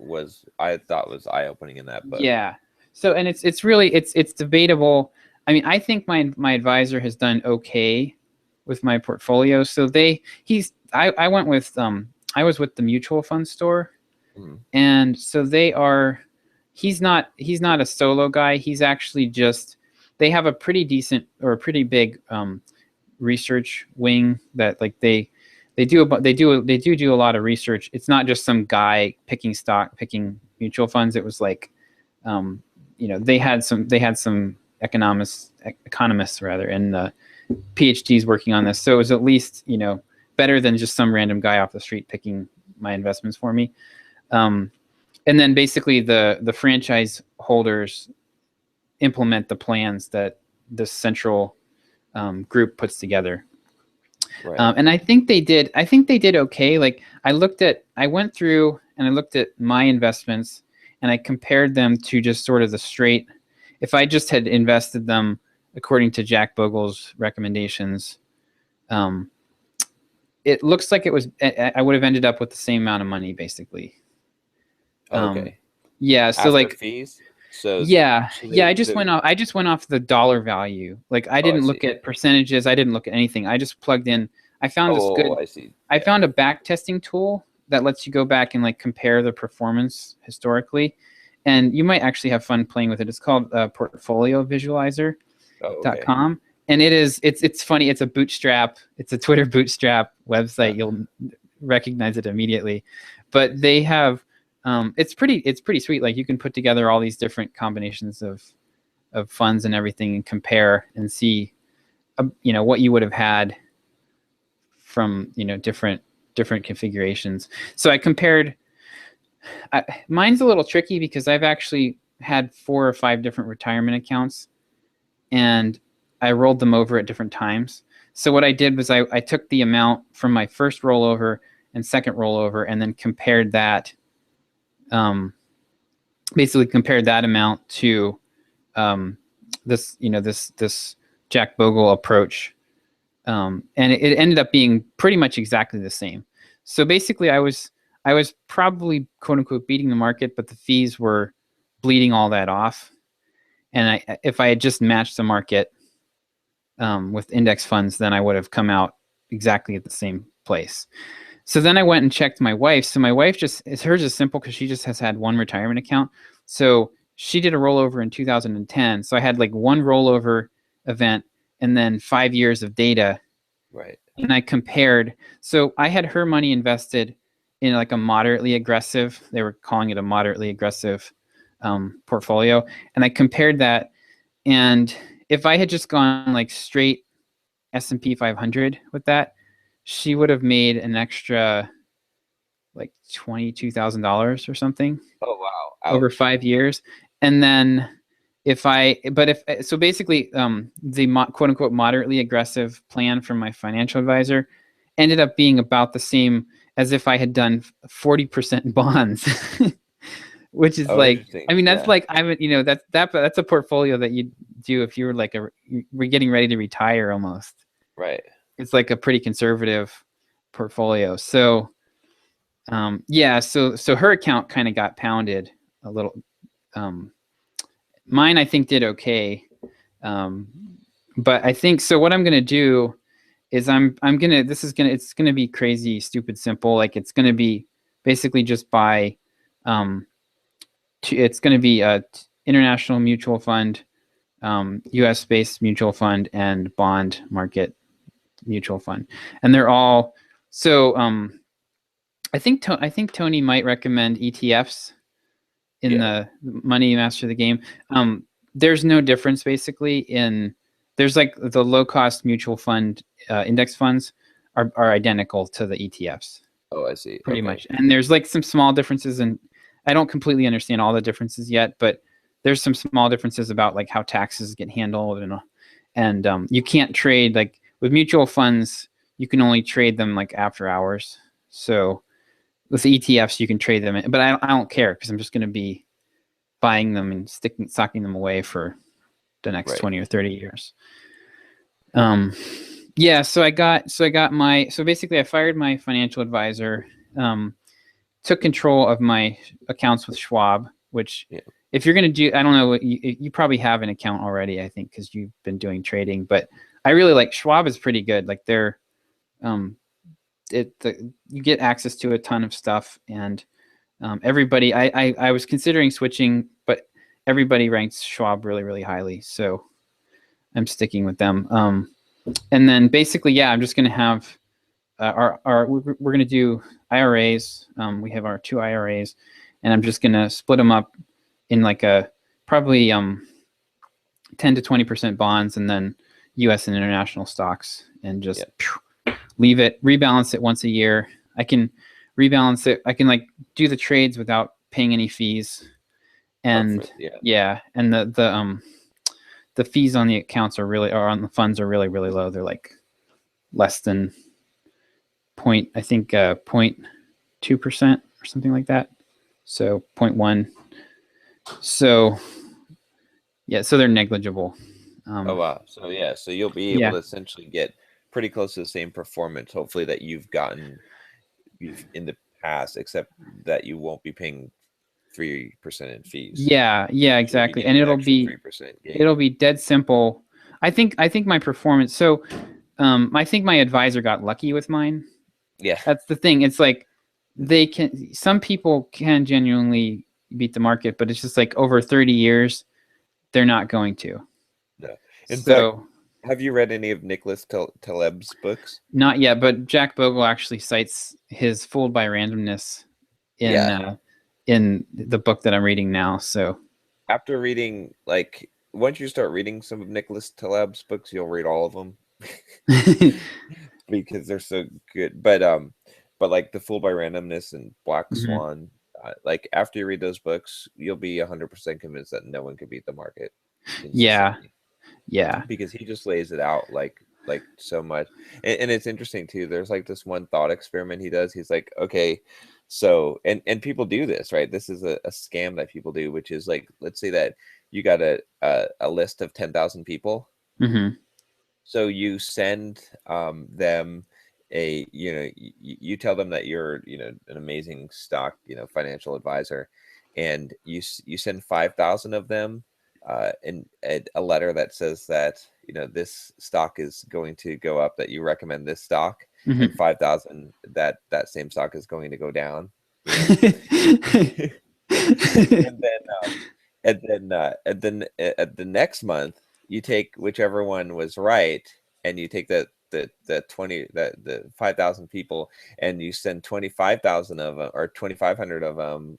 I thought was eye-opening in that book. Yeah. So, and it's really debatable. I mean, I think my advisor has done okay with my portfolio. So I went with I was with the mutual fund store, and so he's not a solo guy. He's actually just, they have a pretty decent or a pretty big research wing that like they do a lot of research. It's not just some guy picking mutual funds. It was like they had some economists rather, and PhDs working on this. So it was at least better than just some random guy off the street picking my investments for me. And then basically the franchise holders implement the plans that the central group puts together. Right. And I think they did okay. Like I went through and I looked at my investments and I compared them to just sort of the straight, if I just had invested them according to Jack Bogle's recommendations, it looks like I would have ended up with the same amount of money basically. Okay. Yeah. So after like fees. So yeah. I just went off the dollar value. Like I didn't look at percentages. I didn't look at anything. I just plugged in. I found this good. I see. I found a back testing tool that lets you go back and like compare the performance historically, and you might actually have fun playing with it. It's called portfoliovisualizer.com. And it's funny. It's a bootstrap. It's a Twitter bootstrap website. You'll recognize it immediately, but they have. It's pretty sweet. Like you can put together all these different combinations of funds and everything and compare and see, what you would have had from, different configurations. So I compared, mine's a little tricky because I've actually had 4 or 5 different retirement accounts and I rolled them over at different times. So what I did was I took the amount from my first rollover and second rollover and then compared that, basically compared that amount to this Jack Bogle approach, and it ended up being pretty much exactly the same. So basically, I was probably quote unquote beating the market, but the fees were bleeding all that off. And if I had just matched the market with index funds, then I would have come out exactly at the same place. So then I went and checked my wife. So my wife hers is simple because she just has had one retirement account. So she did a rollover in 2010. So I had like one rollover event and then 5 years of data. Right. And I compared. So I had her money invested in like a moderately aggressive, they were calling it a moderately aggressive portfolio. And I compared that. And if I had just gone like straight S&P 500 with that, she would have made an extra like $22,000 or something Oh wow. over Ouch. 5 years. And then so basically, the quote unquote moderately aggressive plan from my financial advisor ended up being about the same as if I had done 40% bonds, which is Oh, like, interesting. I mean, that's Yeah. like, that's a portfolio that you do if you were like we're getting ready to retire almost. Right. It's like a pretty conservative portfolio. So, yeah, so her account kind of got pounded a little. Mine, I think, did okay. Um, but I think so. What I'm gonna do is I'm gonna it's gonna be crazy, stupid, simple. Like it's gonna be basically just buy. It's gonna be a international mutual fund, U.S. based mutual fund, and bond market mutual fund, and they're all so. I think Tony might recommend ETFs in Yeah. the Money Master the Game. There's no difference basically in there's like the low cost mutual fund index funds are identical to the ETFs Oh, I see. pretty Okay. much, and there's like some small differences, and I don't completely understand all the differences yet, but there's some small differences about like how taxes get handled, and you can't trade like with mutual funds. You can only trade them like after hours. So with ETFs, you can trade them, but I don't care because I'm just going to be buying them and stocking them away for the next Right. 20 or 30 years. Um, yeah, so basically I fired my financial advisor, took control of my accounts with Schwab, which Yeah. if you're going to do, I don't know what you probably have an account already, I think, because you've been doing trading, but I really like Schwab is pretty good. Like they're, um, you get access to a ton of stuff, and everybody, I was considering switching, but everybody ranks Schwab really, really highly. So I'm sticking with them. And then basically, yeah, I'm just going to have we're going to do IRAs. We have our 2 IRAs, and I'm just going to split them up in like a probably 10 to 20% bonds, and then U.S. and international stocks, and just Yeah. leave it, rebalance it once a year. I can rebalance it. I can like do the trades without paying any fees, and Perfect. Yeah. yeah, and the fees on the accounts or on the funds are really, really low. They're like less than I think 0.2% or something like that. So 0.1. So yeah, so they're negligible. Oh wow. So yeah, so you'll be able Yeah, to essentially get pretty close to the same performance, hopefully, that you've in the past, except that you won't be paying 3% in fees. yeah, You'll be exactly. And getting an extra 3% gain. it'll be dead simple. I think my performance. So I think my advisor got lucky with mine. Yeah. That's the thing. It's like some people can genuinely beat the market, but it's just like over 30 years, they're not going to. No. In fact, So have you read any of Nicholas Taleb's books? not yet, but Jack Bogle actually cites his Fooled by Randomness in Yeah. uh, in the book that I'm reading now. So After reading, like, once you start reading some of Nicholas Taleb's books, you'll read all of them because they're so good. But like The Fool by Randomness and Black Mhm. Swan, like after you read those books, you'll be 100% convinced that no one can beat the market Yeah, consistently, yeah. because he just lays it out like so much. And it's interesting too. There's like this one thought experiment he does. He's like, okay, so and people do this, right? This is a scam that people do, which is like, let's say that you got a list of 10,000 people. Hmm. So you send them you tell them that you're an amazing stock financial advisor, and you send 5,000 of them in a letter that says that this stock is going to go up, that you recommend this stock, and Hmm. 5,000 that same stock is going to go down. And then at the next month, you take whichever one was right, and you take the 5,000 people, and you send 25,000 of them, or 2,500 of them,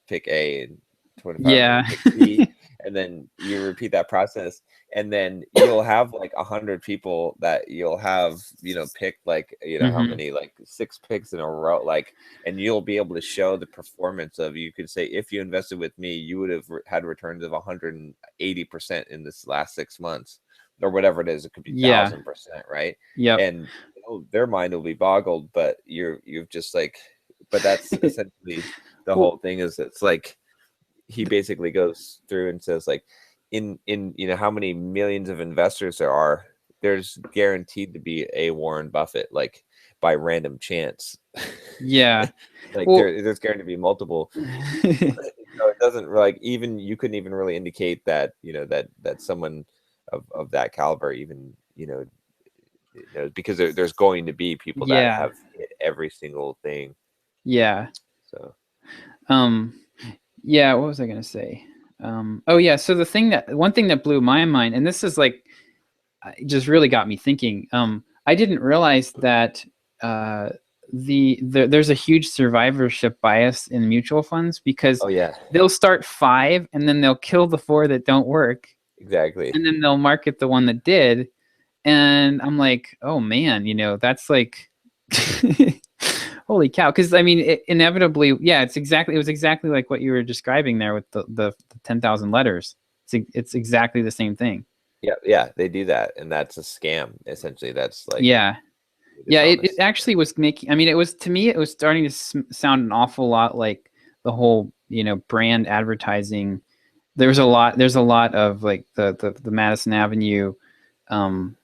pick A, and 2,500 Yeah. pick B, and then you repeat that process, and then you'll have like 100 people that you'll have, pick like, how Hmm. many, like 6 picks in a row, like, and you'll be able to show the performance of, you could say, if you invested with me, you would have had returns of 180% in this last 6 months, or whatever it is. It could be Yeah. 1,000%, right? Yep. And their mind will be boggled, but you've just like, but that's essentially the Well, whole thing. Is it's like he basically goes through and says, like, in how many millions of investors there are, there's guaranteed to be a Warren Buffett, like, by random chance. yeah. Like Well, there's going to be multiple. So it doesn't, like, even you couldn't even really indicate that, that someone of that caliber even, because there's going to be people that yeah. have hit every single thing. Yeah. So Um, yeah. What was I gonna say? Oh yeah. So one thing that blew my mind, and this is like, it just really got me thinking. I didn't realize that uh, there's a huge survivorship bias in mutual funds, because oh yeah, they'll start 5 and then they'll kill the 4 that don't work, exactly. and then they'll market the one that did. And I'm like, oh man, that's like, holy cow. Because I mean, inevitably, yeah, it was exactly like what you were describing there with the 10,000 letters. It's exactly the same thing. Yeah, yeah, they do that, and that's a scam. Essentially, that's like Yeah. Yeah, it dishonest. actually was making, I mean, it was, to me, it was starting to sound an awful lot like the whole, brand advertising. There's a lot of like the Madison Avenue um,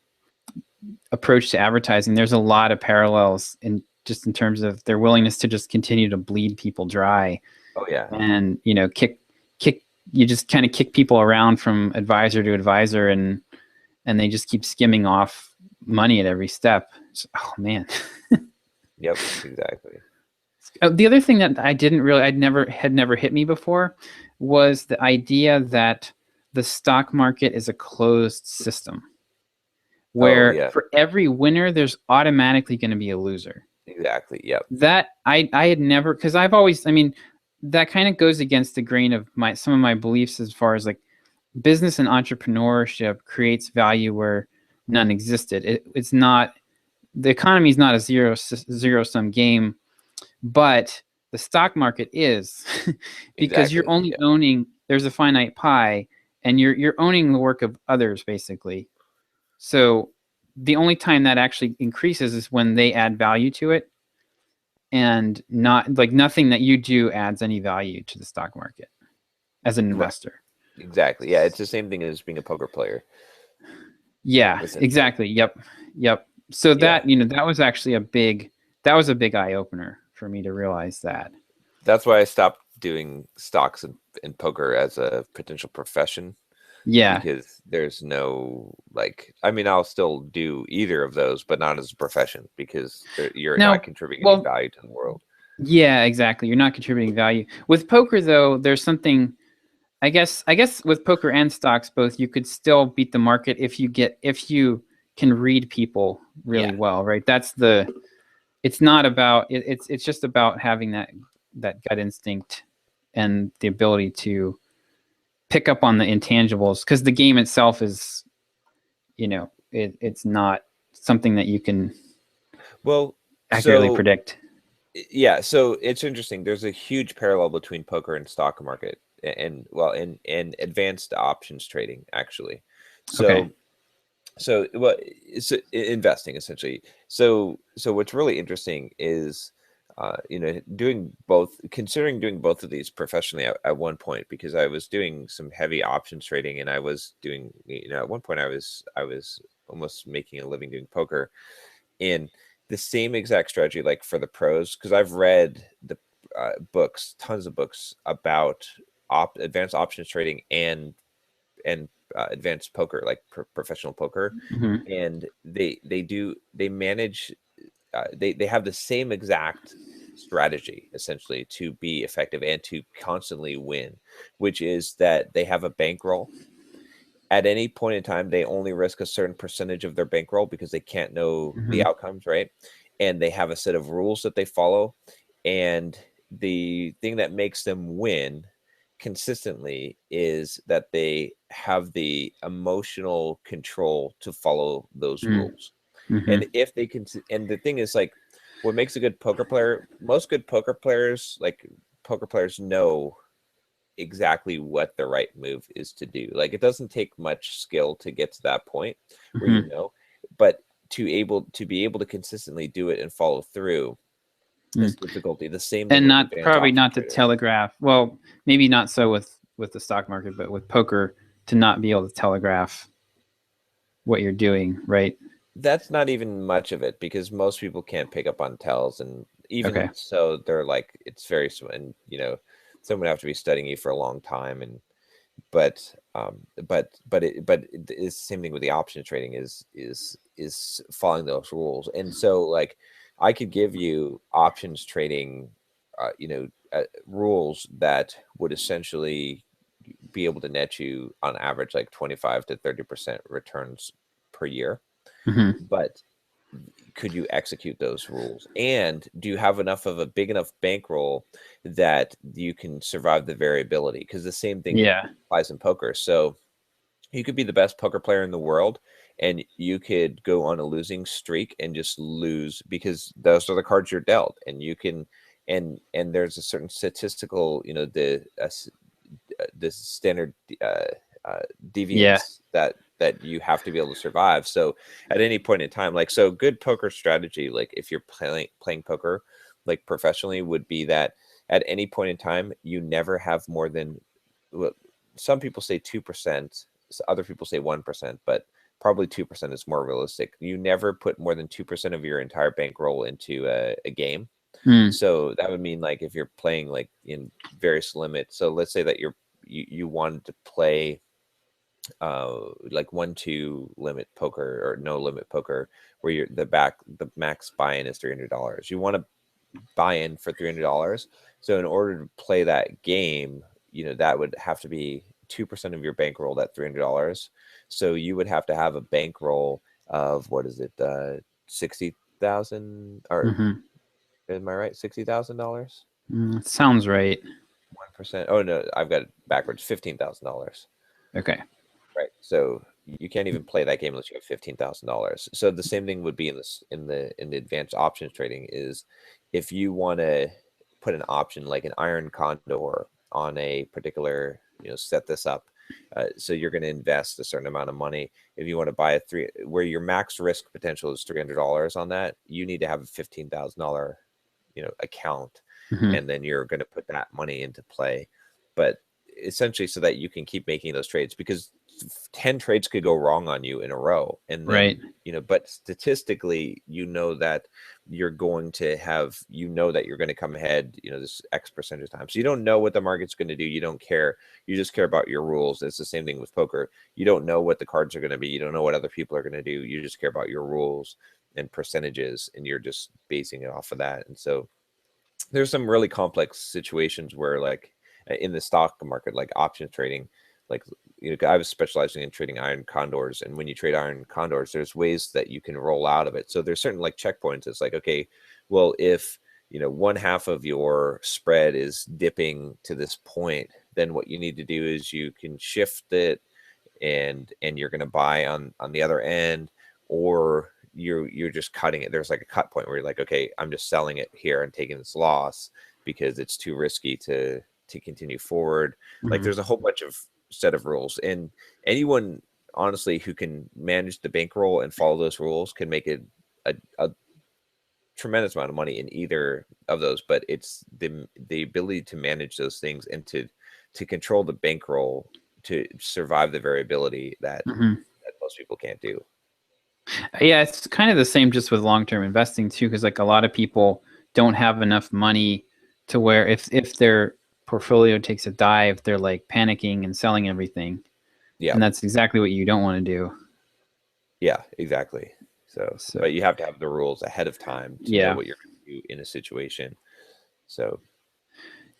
approach to advertising. There's a lot of parallels in terms of their willingness to just continue to bleed people dry, Oh yeah, and, kick, you just kind of kick people around from advisor to advisor, and they just keep skimming off money at every step. So, oh man. yep, exactly. The other thing that I didn't really, had never hit me before, was the idea that the stock market is a closed system, Oh where yeah, for every winner, there's automatically going to be a loser. exactly. Yep. That I had never, because I've always, I mean, that kind of goes against the grain of some of my beliefs, as far as like business and entrepreneurship creates value where none existed. It's not, the economy is not a zero sum game, but the stock market is, because you're Exactly. only Yeah. owning, there's a finite pie, and you're owning the work of others, basically. So the only time that actually increases is when they add value to it, and not like, nothing that you do adds any value to the stock market as an Right. investor. Exactly. Yeah, it's the same thing as being a poker player, Yeah, essentially. exactly. Yep. Yep. So Yeah. that was actually that was a big eye opener for me to realize that. That's why I stopped doing stocks and poker as a potential profession, Yeah. because there's no, like, I mean, I'll still do either of those, but not as a profession, because you're not Now, contributing any well, value to the world. yeah, exactly. You're not contributing value. With poker though, there's something, I guess with poker and stocks both, you could still beat the market if you can read people Yeah. really well, right? It's not about it's just about having that gut instinct, and the ability to pick up on the intangibles, because the game itself is, it's not something that you can Well, accurately so predict. yeah, so it's interesting. There's a huge parallel between poker and stock market, and well, and advanced options trading, actually. Okay. So well, it's investing, essentially. So what's really interesting is, considering doing both of these professionally at one point, because I was doing some heavy options trading, and I was doing, at one point I was almost making a living doing poker, and the same exact strategy, like for the pros, because I've read the books, tons of books about advanced options trading and advanced poker, like professional poker, Hmm. and they manage, they have the same exact strategy, essentially, to be effective and to constantly win, which is that they have a bankroll. At any point in time, they only risk a certain percentage of their bankroll, because they can't know the Hmm. outcomes, right? And they have a set of rules that they follow, and the thing that makes them win consistently is that they have the emotional control to follow those rules. Mm-hmm. And if they can, and the thing is, like, what makes a good poker player, most good poker players, like poker players, know exactly what the right move is to do. Like, it doesn't take much skill to get to that point where Mm-hmm. you know, but to be able to consistently do it and follow through is difficulty. The same thing And with not advanced probably option not to traders. telegraph. Well, maybe not so with the stock market, but with poker, to not be able to telegraph what you're doing, right? That's not even much of it, because most people can't pick up on tells, and Okay. even so, they're like, it's very and someone would have to be studying you for a long time. And it's the same thing with the option trading, is following those rules. And so, like, I could give you options trading rules that would essentially be able to net you on average like 25 to 30% returns per year. Mm-hmm. But could you execute those rules? And do you have enough of a big enough bankroll that you can survive the variability? Because the same thing Yeah. applies in poker. So you could be the best poker player in the world, and you could go on a losing streak and just lose because those are the cards you're dealt. And you can, and there's a certain statistical, the standard uh, Yeah. deviance that you have to be able to survive. So at any point in time, like, so good poker strategy, like if you're playing poker like professionally, would be that at any point in time you never have more than, well, some people say 2%, other people say 1%, but probably 2% is more realistic. You never put more than 2% of your entire bankroll into a game. Mm. So that would mean, like, if you're playing like in various limits, so let's say that you wanted to play like 1-2 limit poker or no limit poker, where the max buy-in is $300. You want to buy in for $300. So in order to play that game, that would have to be 2% of your bankroll, that $300. So you would have to have a bankroll of, what is it, 60,000, or Mm-hmm. am I right? $60,000. Sounds right. 1%. Oh no, I've got it backwards. $15,000. Okay. Right. So you can't even play that game unless you have $15,000. So the same thing would be in the advanced options trading, is if you want to put an option like an iron condor on a particular, set this up. So you're going to invest a certain amount of money. If you want to buy where your max risk potential is $300 on that, you need to have a $15,000, account, Mm-hmm. and then you're going to put that money into play. But essentially, so that you can keep making those trades, because 10 trades could go wrong on you in a row. And Right. then, but statistically, that you're going to have, that you're going to come ahead, this X percentage of time. So you don't know what the market's going to do. You don't care. You just care about your rules. It's the same thing with poker. You don't know what the cards are going to be. You don't know what other people are going to do. You just care about your rules and percentages, and you're just basing it off of that. And so there's some really complex situations where, like, in the stock market, like options trading, like, I was specializing in trading iron condors, and when you trade iron condors, there's ways that you can roll out of it. So there's certain, like, checkpoints. It's like, okay, well, if one half of your spread is dipping to this point, then what you need to do is you can shift it, and you're going to buy on the other end, or you're just cutting it. There's like a cut point where you're like, okay, I'm just selling it here and taking this loss because it's too risky to continue forward. Like, Mm-hmm. there's a whole bunch of set of rules, and anyone, honestly, who can manage the bankroll and follow those rules can make it a tremendous amount of money in either of those. But it's the ability to manage those things, and to control the bankroll, to survive the variability Mm-hmm. that most people can't do. Yeah, it's kind of the same just with long-term investing too, because like a lot of people don't have enough money to where if their portfolio takes a dive, they're like panicking and selling everything, Yeah. and that's exactly what you don't want to do. Yeah, exactly. So, So but you have to have the rules ahead of time to know yeah, what you're going to do in a situation. So,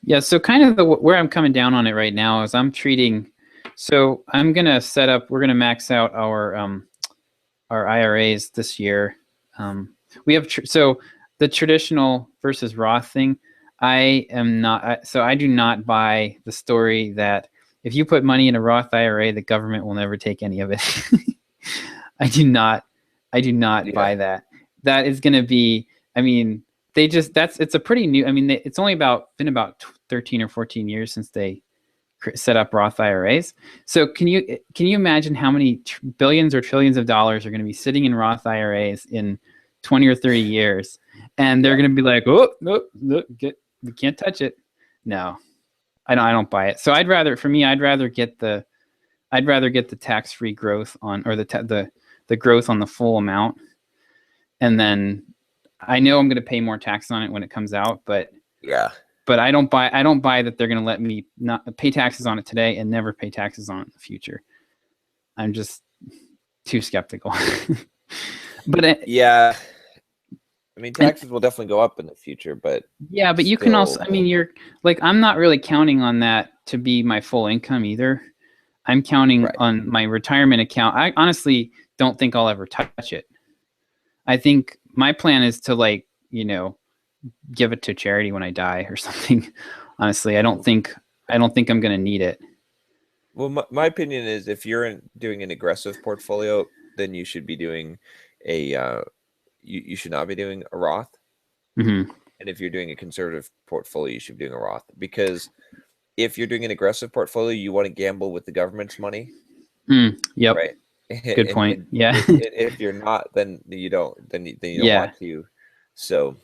yeah. So kind of where I'm coming down on it right now is I'm treating. So I'm gonna set up. We're gonna max out our IRAs this year. We have so the traditional versus Roth thing. I am not. So I do not buy the story that if you put money in a Roth IRA, the government will never take any of it. I do not. I do not Yeah. buy that. That is going to be. I mean, it's a pretty new. I mean, it's only been about 13 or 14 years since they set up Roth IRAs. So can you imagine how many billions or trillions of dollars are going to be sitting in Roth IRAs in 20 or 30 years, and they're going to be like, oh no, we can't touch it. No, I don't buy it. So I'd rather get the tax-free growth on, or the growth on the full amount, and then I know I'm going to pay more tax on it when it comes out, but I don't buy that they're going to let me not pay taxes on it today and never pay taxes on it in the future. I'm just too skeptical. But yeah, I mean, taxes will definitely go up in the future, but yeah, but you can also, I mean, you're like, I'm not really counting on that to be my full income either. I'm counting on my retirement account. I honestly don't think I'll ever touch it. I think my plan is to, like, give it to charity when I die or something. Honestly, I don't think I'm going to need it. Well, my opinion is, if you're doing an aggressive portfolio, then you should be doing you should not be doing a Roth. Mm-hmm. And if you're doing a conservative portfolio, you should be doing a Roth, because if you're doing an aggressive portfolio, you want to gamble with the government's money. Yep. Right. Good point. And yeah. if you're not, then you don't want to. So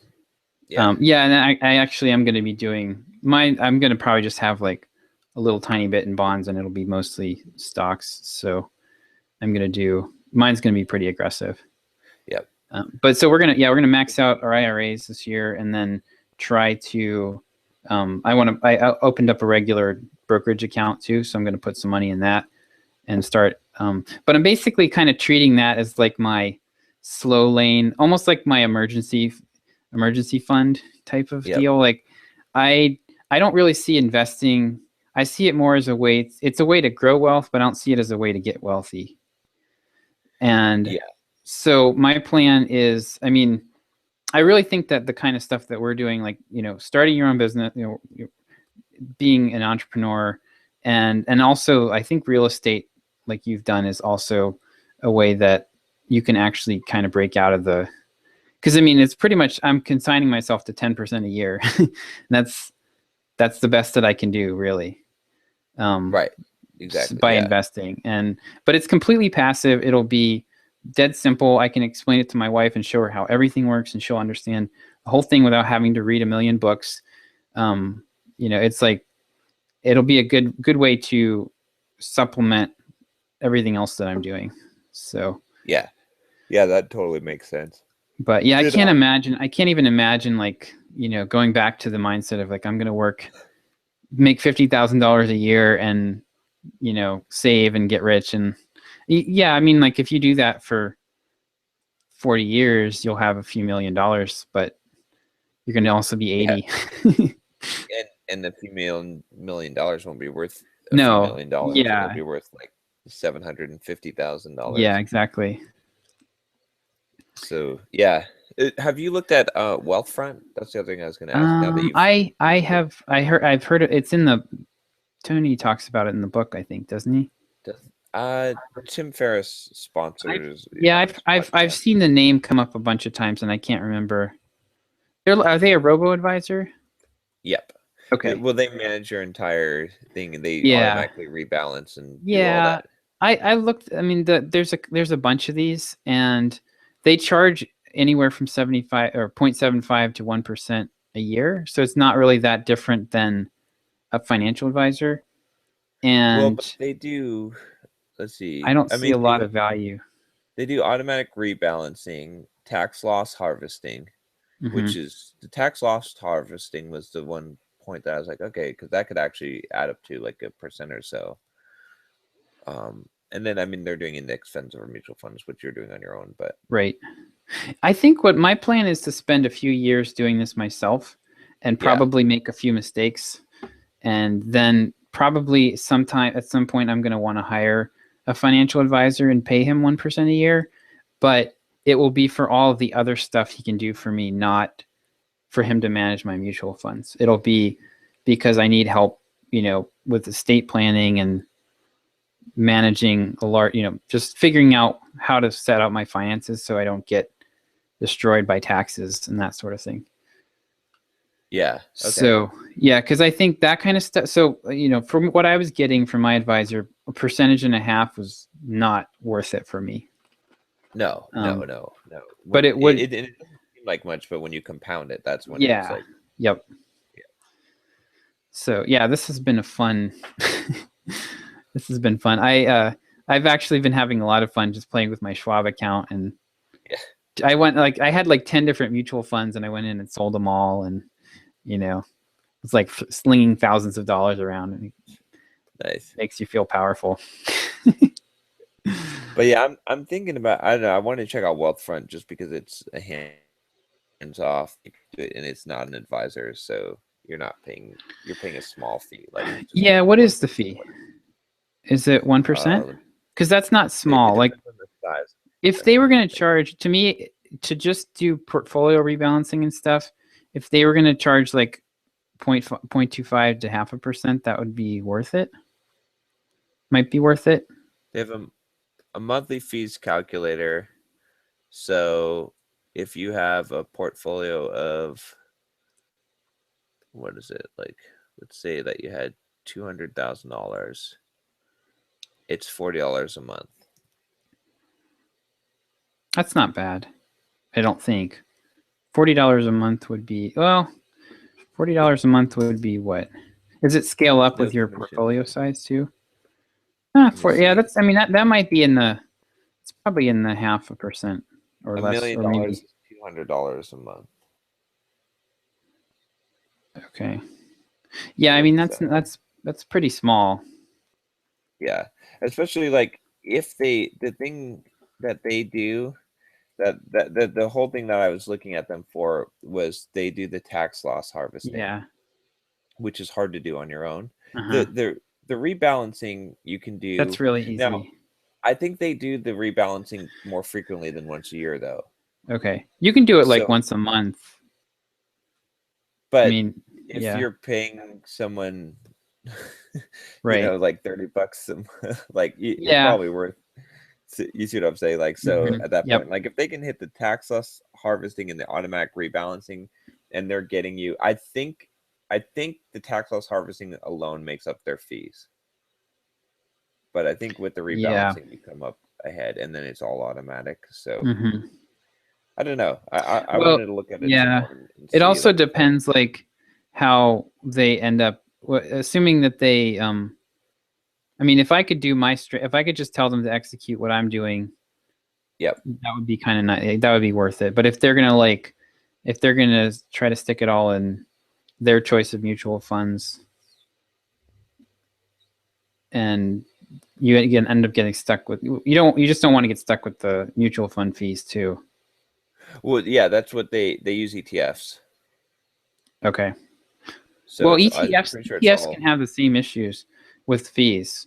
yeah. And I actually am going to be doing mine. I'm going to probably just have like a little tiny bit in bonds, and it'll be mostly stocks. So I'm going to do, mine's going to be pretty aggressive. Yep. But so we're going to max out our IRAs this year, and then try to, I opened up a regular brokerage account too. So I'm going to put some money in that and start, but I'm basically kind of treating that as like my slow lane, almost like my emergency fund type of deal. Like I don't really see investing. I see it more as a way, it's a way to grow wealth, but I don't see it as a way to get wealthy. And so my plan is, I mean, I really think that the kind of stuff that we're doing, like, starting your own business, being an entrepreneur, and also I think real estate, like you've done, is also a way that you can actually kind of break out of the, because I mean, it's pretty much, I'm consigning myself to 10% a year. That's the best that I can do, really. Right. Exactly. By investing. But it's completely passive. It'll be dead simple. I can explain it to my wife and show her how everything works, and she'll understand the whole thing without having to read a million books. It's like, it'll be a good way to supplement everything else that I'm doing. So yeah, that totally makes sense. But yeah, I can't even imagine, like, going back to the mindset of like, I'm going to make $50,000 a year and, save and get rich. And yeah, I mean, like, if you do that for 40 years, you'll have a few $1 million, but you're going to also be 80. and the few $1 million won't be worth $1 million. Yeah. It'll be worth like $750,000. Yeah, exactly. So yeah. Have you looked at Wealthfront? That's the other thing I was going to ask. Now that I've heard it. It's in the, Tony talks about it in the book, I think, doesn't he? Tim Ferriss sponsors. I've seen the name come up a bunch of times, and I can't remember. Are they a robo-advisor? Yep. Okay. Well, they manage your entire thing, and they automatically rebalance and do all that. I looked. I mean, there's a bunch of these, and they charge anywhere from 75 or 0.75 to 1% a year. So it's not really that different than a financial advisor. And but they do. Let's see. I don't see a lot of value. They do automatic rebalancing, tax loss harvesting, which is, the tax loss harvesting was the one point that I was like, okay, because that could actually add up to like 1% or so. And then, I mean, they're doing index funds or mutual funds, which you're doing on your own, but right. I think what my plan is to spend a few years doing this myself, and probably make a few mistakes, and then probably at some point I'm going to want to hire a financial advisor and pay him 1% a year, but it will be for all of the other stuff he can do for me, not for him to manage my mutual funds. It'll be because I need help, with estate planning and managing a large, just figuring out how to set up my finances so I don't get destroyed by taxes and that sort of thing. Yeah. Okay. So yeah, because I think that kind of stuff. So from what I was getting from my advisor, 1.5% was not worth it for me. No. But it would. It doesn't seem like much, but when you compound it, that's when it's Yeah. like. Yep. Yeah. So yeah, this has been a fun. This has been fun. I've actually been having a lot of fun just playing with my Schwab account, and Yeah. I had like 10 different mutual funds, and I went in and sold them all, and it's like slinging thousands of dollars around, and Nice. makes you feel powerful. But yeah, I'm thinking about, I don't know, I want to check out Wealthfront just because it's a hands off and it's not an advisor, so you're paying a small fee. Like Yeah, what is the fee? Is it 1%? Because that's not small. Like size. if they were going to charge, to me, to just do portfolio rebalancing and stuff, if they were going to charge like 0.25 to 0.5%, that would be worth it. Might be worth it. They have a monthly fees calculator. So if you have a portfolio of, what is it, like, let's say that you had $200,000, it's $40 a month. That's not bad. I don't think. $40 a month would be, well, $40 a month would be what? Does it scale up with your portfolio size too? Yeah, that's, I mean, that might be it's probably in the 0.5% or $1 less. million or maybe is $200 a month. Okay. Yeah, I mean that's pretty small. Yeah, especially like if the thing that they do, that the whole thing that I was looking at them for was they do the tax loss harvesting. Yeah. Which is hard to do on your own. Uh-huh. The rebalancing you can do. That's really easy. Now, I think they do the rebalancing more frequently than once a year, though. Okay, you can do it like once a month. But I mean, if you're paying someone, right, like $30, like it's probably worth. You see what I'm saying? Like, so at that point, like if they can hit the tax loss harvesting and the automatic rebalancing, and they're getting you, I think the tax loss harvesting alone makes up their fees. But I think with the rebalancing, you come up ahead, and then it's all automatic. So I don't know. I wanted to look at it. Yeah, it also depends like how they end up. Assuming that they, I mean, if I could do if I could just tell them to execute what I'm doing, yep, that would be kind of nice. That would be worth it. But if they're gonna try to stick it all in their choice of mutual funds, and you again end up getting stuck with you just don't want to get stuck with the mutual fund fees too. Well, yeah, that's what they use ETFs. Okay. So well, ETFs can have the same issues with fees.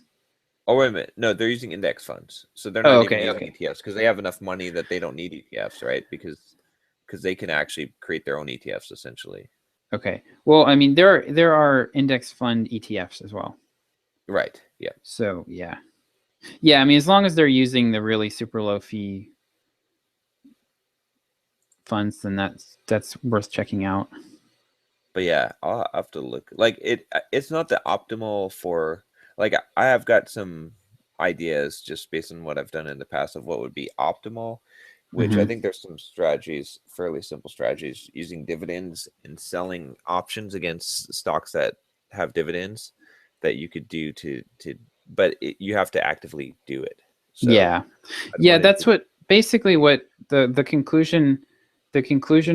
Oh, wait a minute. No, they're using index funds. So they're not even using ETFs because they have enough money that they don't need ETFs, right? Because they can actually create their own ETFs essentially. Okay. Well, I mean, there are index fund ETFs as well. Right. Yeah. So yeah. Yeah, I mean, as long as they're using the really super low fee funds, then that's worth checking out. But yeah, I'll have to look. Like it's not the optimal for, like, I have got some ideas just based on what I've done in the past of what would be optimal, which I think there's some strategies, fairly simple strategies, using dividends and selling options against stocks that have dividends that you could do but you have to actively do it. So yeah, that's what basically what the conclusion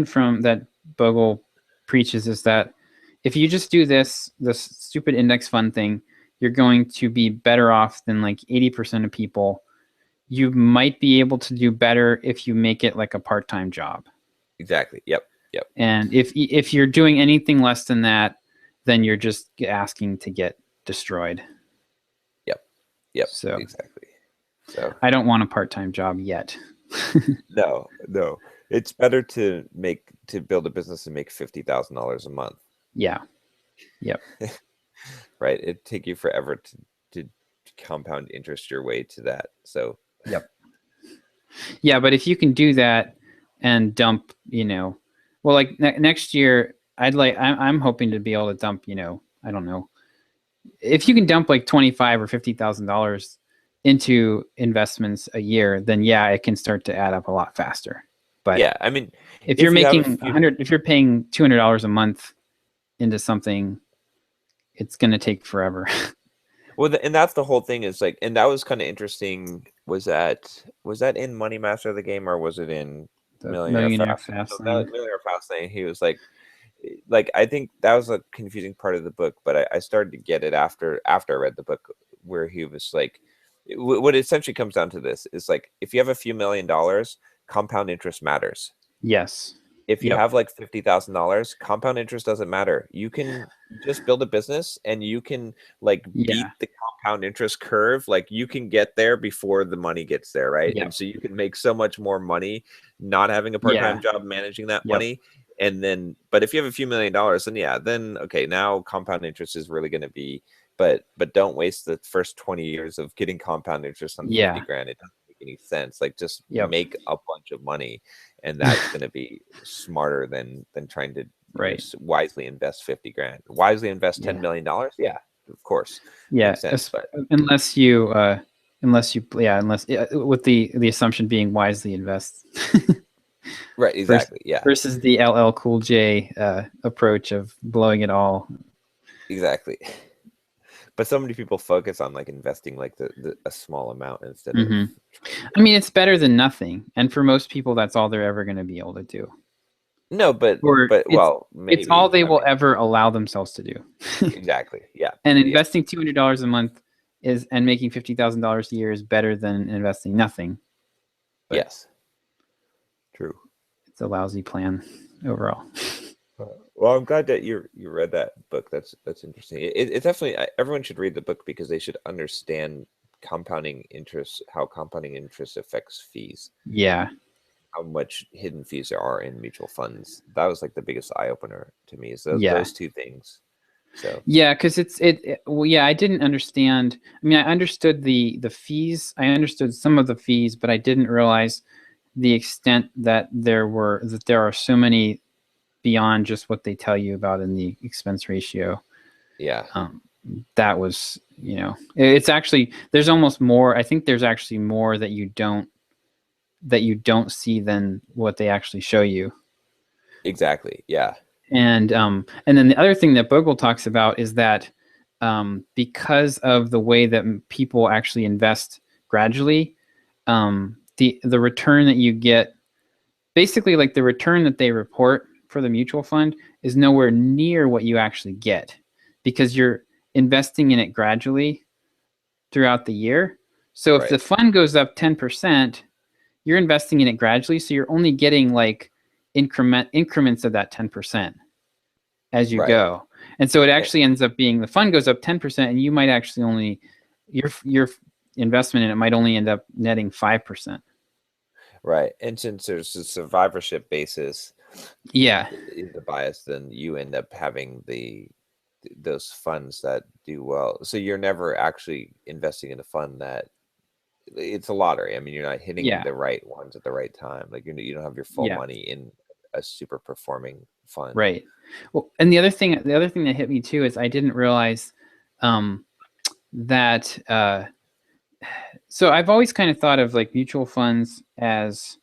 from that Bogle preaches is that if you just do this stupid index fund thing, you're going to be better off than like 80% of people. You might be able to do better if you make it like a part-time job. Exactly. Yep. And if you're doing anything less than that, then you're just asking to get destroyed. Yep. So exactly. So I don't want a part-time job yet. No. It's better to build a business and make $50,000 a month, Yeah. Yep. right? It'd take you forever to compound interest your way to that. So Yep. Yeah, but if you can do that and dump, well, like next year, I'm hoping to be able to dump, I don't know, if you can dump like $25 or $50,000 into investments a year, then yeah, it can start to add up a lot faster. But yeah, I mean, if you're if you have a making few, 100, if you're paying $200 a month into something, it's going to take forever. well, and that's the whole thing is like, and that was kind of interesting. Was that in Money Master the game or was it in The Millionaire millionaire Fast? fast So that lane. Millionaire Fast Lane, he was like I think that was a confusing part of the book, but I started to get it after I read the book, where he was like, what it essentially comes down to this is like, if you have a few $1,000,000, compound interest matters. Yes. If you Yep. have like $50,000, compound interest doesn't matter. You can just build a business and you can like Yeah. beat the compound interest curve. Like you can get there before the money gets there, right? And Yep. so you can make so much more money not having a part-time Yeah. job managing that Yep. money. And then, but if you have a few $1,000,000, then yeah, then okay, now compound interest is really going to be, but don't waste the first 20 years of getting compound interest on 50 Yeah. grand. It doesn't make any sense. Like just Yep. make a bunch of money, and that's going to be smarter than trying to Right. wisely invest 50 grand. Wisely invest Yeah. $10 million. Yeah, of course, Yeah. makes sense. But Unless you, unless with the assumption being wisely invest right, versus exactly, yeah, versus the LL Cool J approach of blowing it all. exactly. But so many people focus on like investing like a small amount instead of Hmm. trying I to. mean, it's better than nothing, and for most people, that's all they're ever going to be able to do, No, but or well, it's all maybe. they I will mean, ever allow themselves to do. exactly. Yeah, And yeah, investing $200 a month and making $50,000 a year is better than investing nothing, but yes, true. it's a lousy plan overall. Well, I'm glad that you read that book. That's interesting. It definitely everyone should read the book because they should understand compounding interest, how compounding interest affects fees, Yeah. how much hidden fees there are in mutual funds. That was like the biggest eye opener to me. Is Yeah. those two things. So Yeah, because well, yeah, I didn't understand. I mean, I understood the fees. I understood some of the fees, but I didn't realize the extent that there are so many beyond just what they tell you about in the expense ratio. yeah, Um, that was, it's actually there's almost more. I think there's actually more that you don't see than what they actually show you. exactly. Yeah, And then the other thing that Bogle talks about is that because of the way that people actually invest gradually, the return that you get, basically like the return that they report for the mutual fund, is nowhere near what you actually get because you're investing in it gradually throughout the year. So if the right, fund goes up 10%, you're investing in it gradually, so you're only getting like increments of that 10% as you right. go. And so it Eh, actually ends up being the fund goes up 10% and you might actually only your investment in it might only end up netting 5%. right. And since there's a survivorship basis Yeah. is the bias, then you end up having those funds that do well. So you're never actually investing in a fund that it's a lottery. I mean, you're not hitting Yeah. the right ones at the right time. Like you don't have your full Yeah. money in a super performing fund. Right. Well, and the other thing that hit me too is I didn't realize um, that so I've always kind of thought of like mutual funds as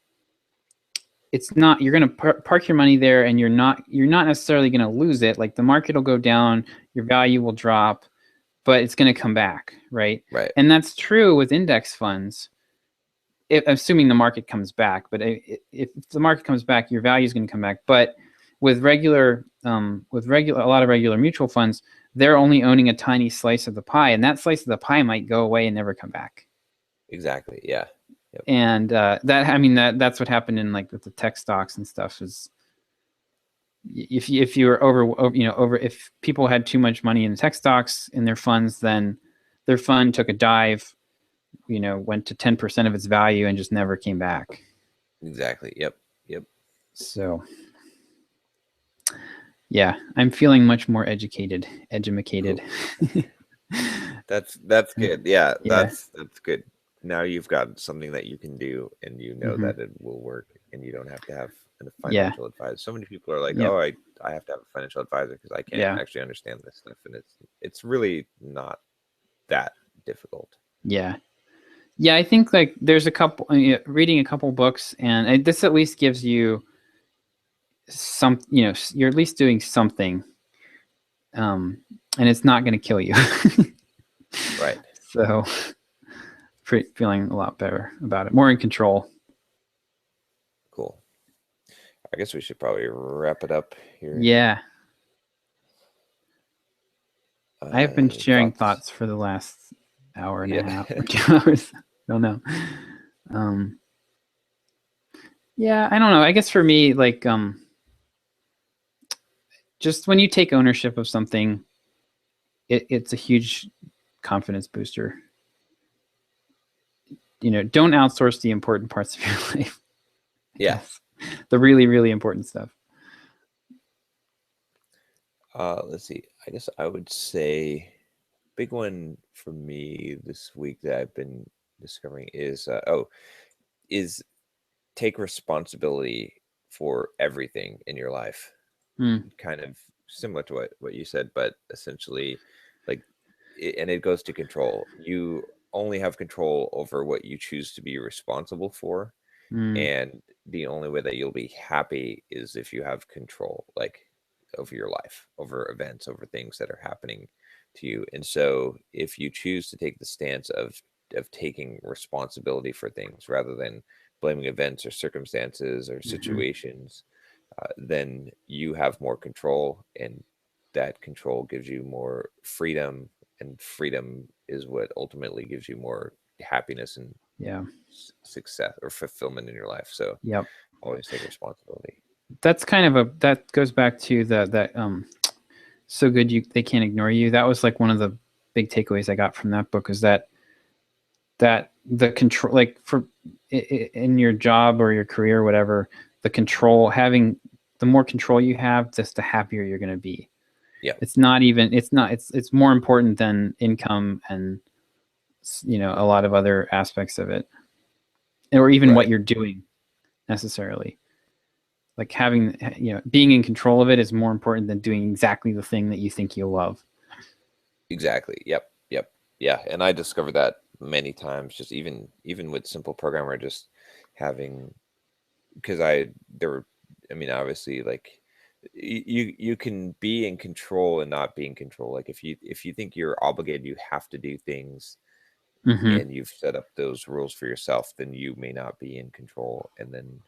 it's not you're going to park your money there and you're not necessarily going to lose it. Like the market will go down, your value will drop, but it's going to come back, right? Right. And that's true with index funds, assuming the market comes back. But if the market comes back, your value is going to come back. But with a lot of regular mutual funds, they're only owning a tiny slice of the pie, and that slice of the pie might go away and never come back. Exactly. Yeah. Yep. And that's what happened in like with the tech stocks and stuff. Is if you were over if people had too much money in tech stocks in their funds, then their fund took a dive, went to 10% of its value and just never came back. Exactly. Yep. Yep. So yeah, I'm feeling much more edumacated. That's good. Yeah, Yeah. that's good. Now you've got something that you can do, and you know Hmm. that it will work, and you don't have to have a Yeah. financial advisor. So many people are like, Yep. "Oh, I have to have a financial advisor because I can't Yeah. actually understand this stuff," and it's really not that difficult. Yeah. Yeah. I think like there's a couple, reading a couple books, and this at least gives you some, you're at least doing something, and it's not going to kill you. Right. So feeling a lot better about it, more in control. Cool. I guess we should probably wrap it up here. Yeah. I have been Any sharing thoughts? thoughts for the last hour and a Yeah. half or 2 hours. Don't know. Um, yeah, I don't know. I guess for me, like, just when you take ownership of something, it's a huge confidence booster. Don't outsource the important parts of your life. I Yeah. guess the really, really important stuff. Let's see. I guess I would say big one for me this week that I've been discovering is take responsibility for everything in your life. Mm, Kind of similar to what you said, but essentially, like, and it goes to control. You only have control over what you choose to be responsible for, mm, and the only way that you'll be happy is if you have control, like, over your life, over events, over things that are happening to you. And so if you choose to take the stance of taking responsibility for things rather than blaming events or circumstances or hmm. situations, then you have more control, and that control gives you more freedom, and freedom is what ultimately gives you more happiness and Yeah. success or fulfillment in your life. So Yep. always take responsibility. That's kind of that goes back to that so good they can't ignore you. That was like one of the big takeaways I got from that book, is that the control, like in your job or your career or whatever, the control, having the more control you have, just the happier you're going to be. Yeah. It's more important than income and a lot of other aspects of it, or even what Right. you're doing necessarily. Like having, being in control of it is more important than doing exactly the thing that you think you'll love. Exactly. Yep. Yep. Yeah. And I discovered that many times, just even with simple programmer, just having, because there were, I mean, obviously, like, you can be in control and not be in control. Like, if you think you're obligated, you have to do things, Hmm. and you've set up those rules for yourself, then you may not be in control. And then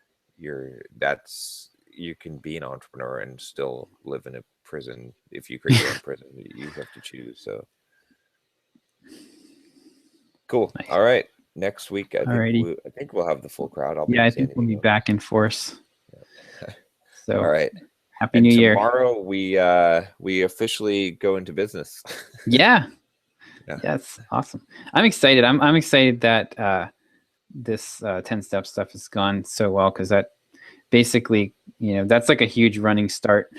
you can be an entrepreneur and still live in a prison. If you create your own prison, you have to choose. So cool. Nice. All right. Next week, Alrighty. I think we'll have the full crowd. I'll be Yeah, in I San think we'll be Diego. back in force. Yeah. All So right. happy And New Year. tomorrow we officially go into business. Yeah. Yeah. Yes. Awesome. I'm excited. I'm excited that this 10 step stuff has gone so well, because that basically, that's like a huge running start.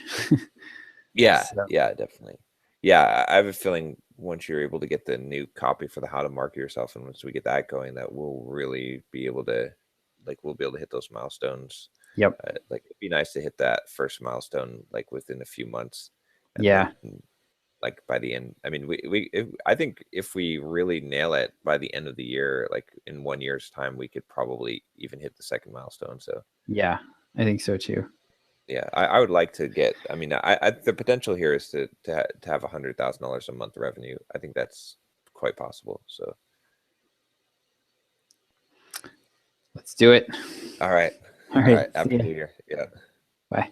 Yeah, So, yeah, definitely. Yeah, I have a feeling once you're able to get the new copy for the how to market yourself, and once we get that going, that we'll really be able to, like, we'll be able to hit those milestones. yep. Like, it'd be nice to hit that first milestone like within a few months, and Yeah. then, like, by the end, I mean, I think if we really nail it by the end of the year, like in 1 year's time, we could probably even hit the second milestone. So Yeah. I think so too. yeah, I would like to get. I mean, the potential here is to have $100,000 a month revenue. I think that's quite possible. So, Let's do it. all right, All all right. right. See Happy ya. New Year. Yeah. Bye.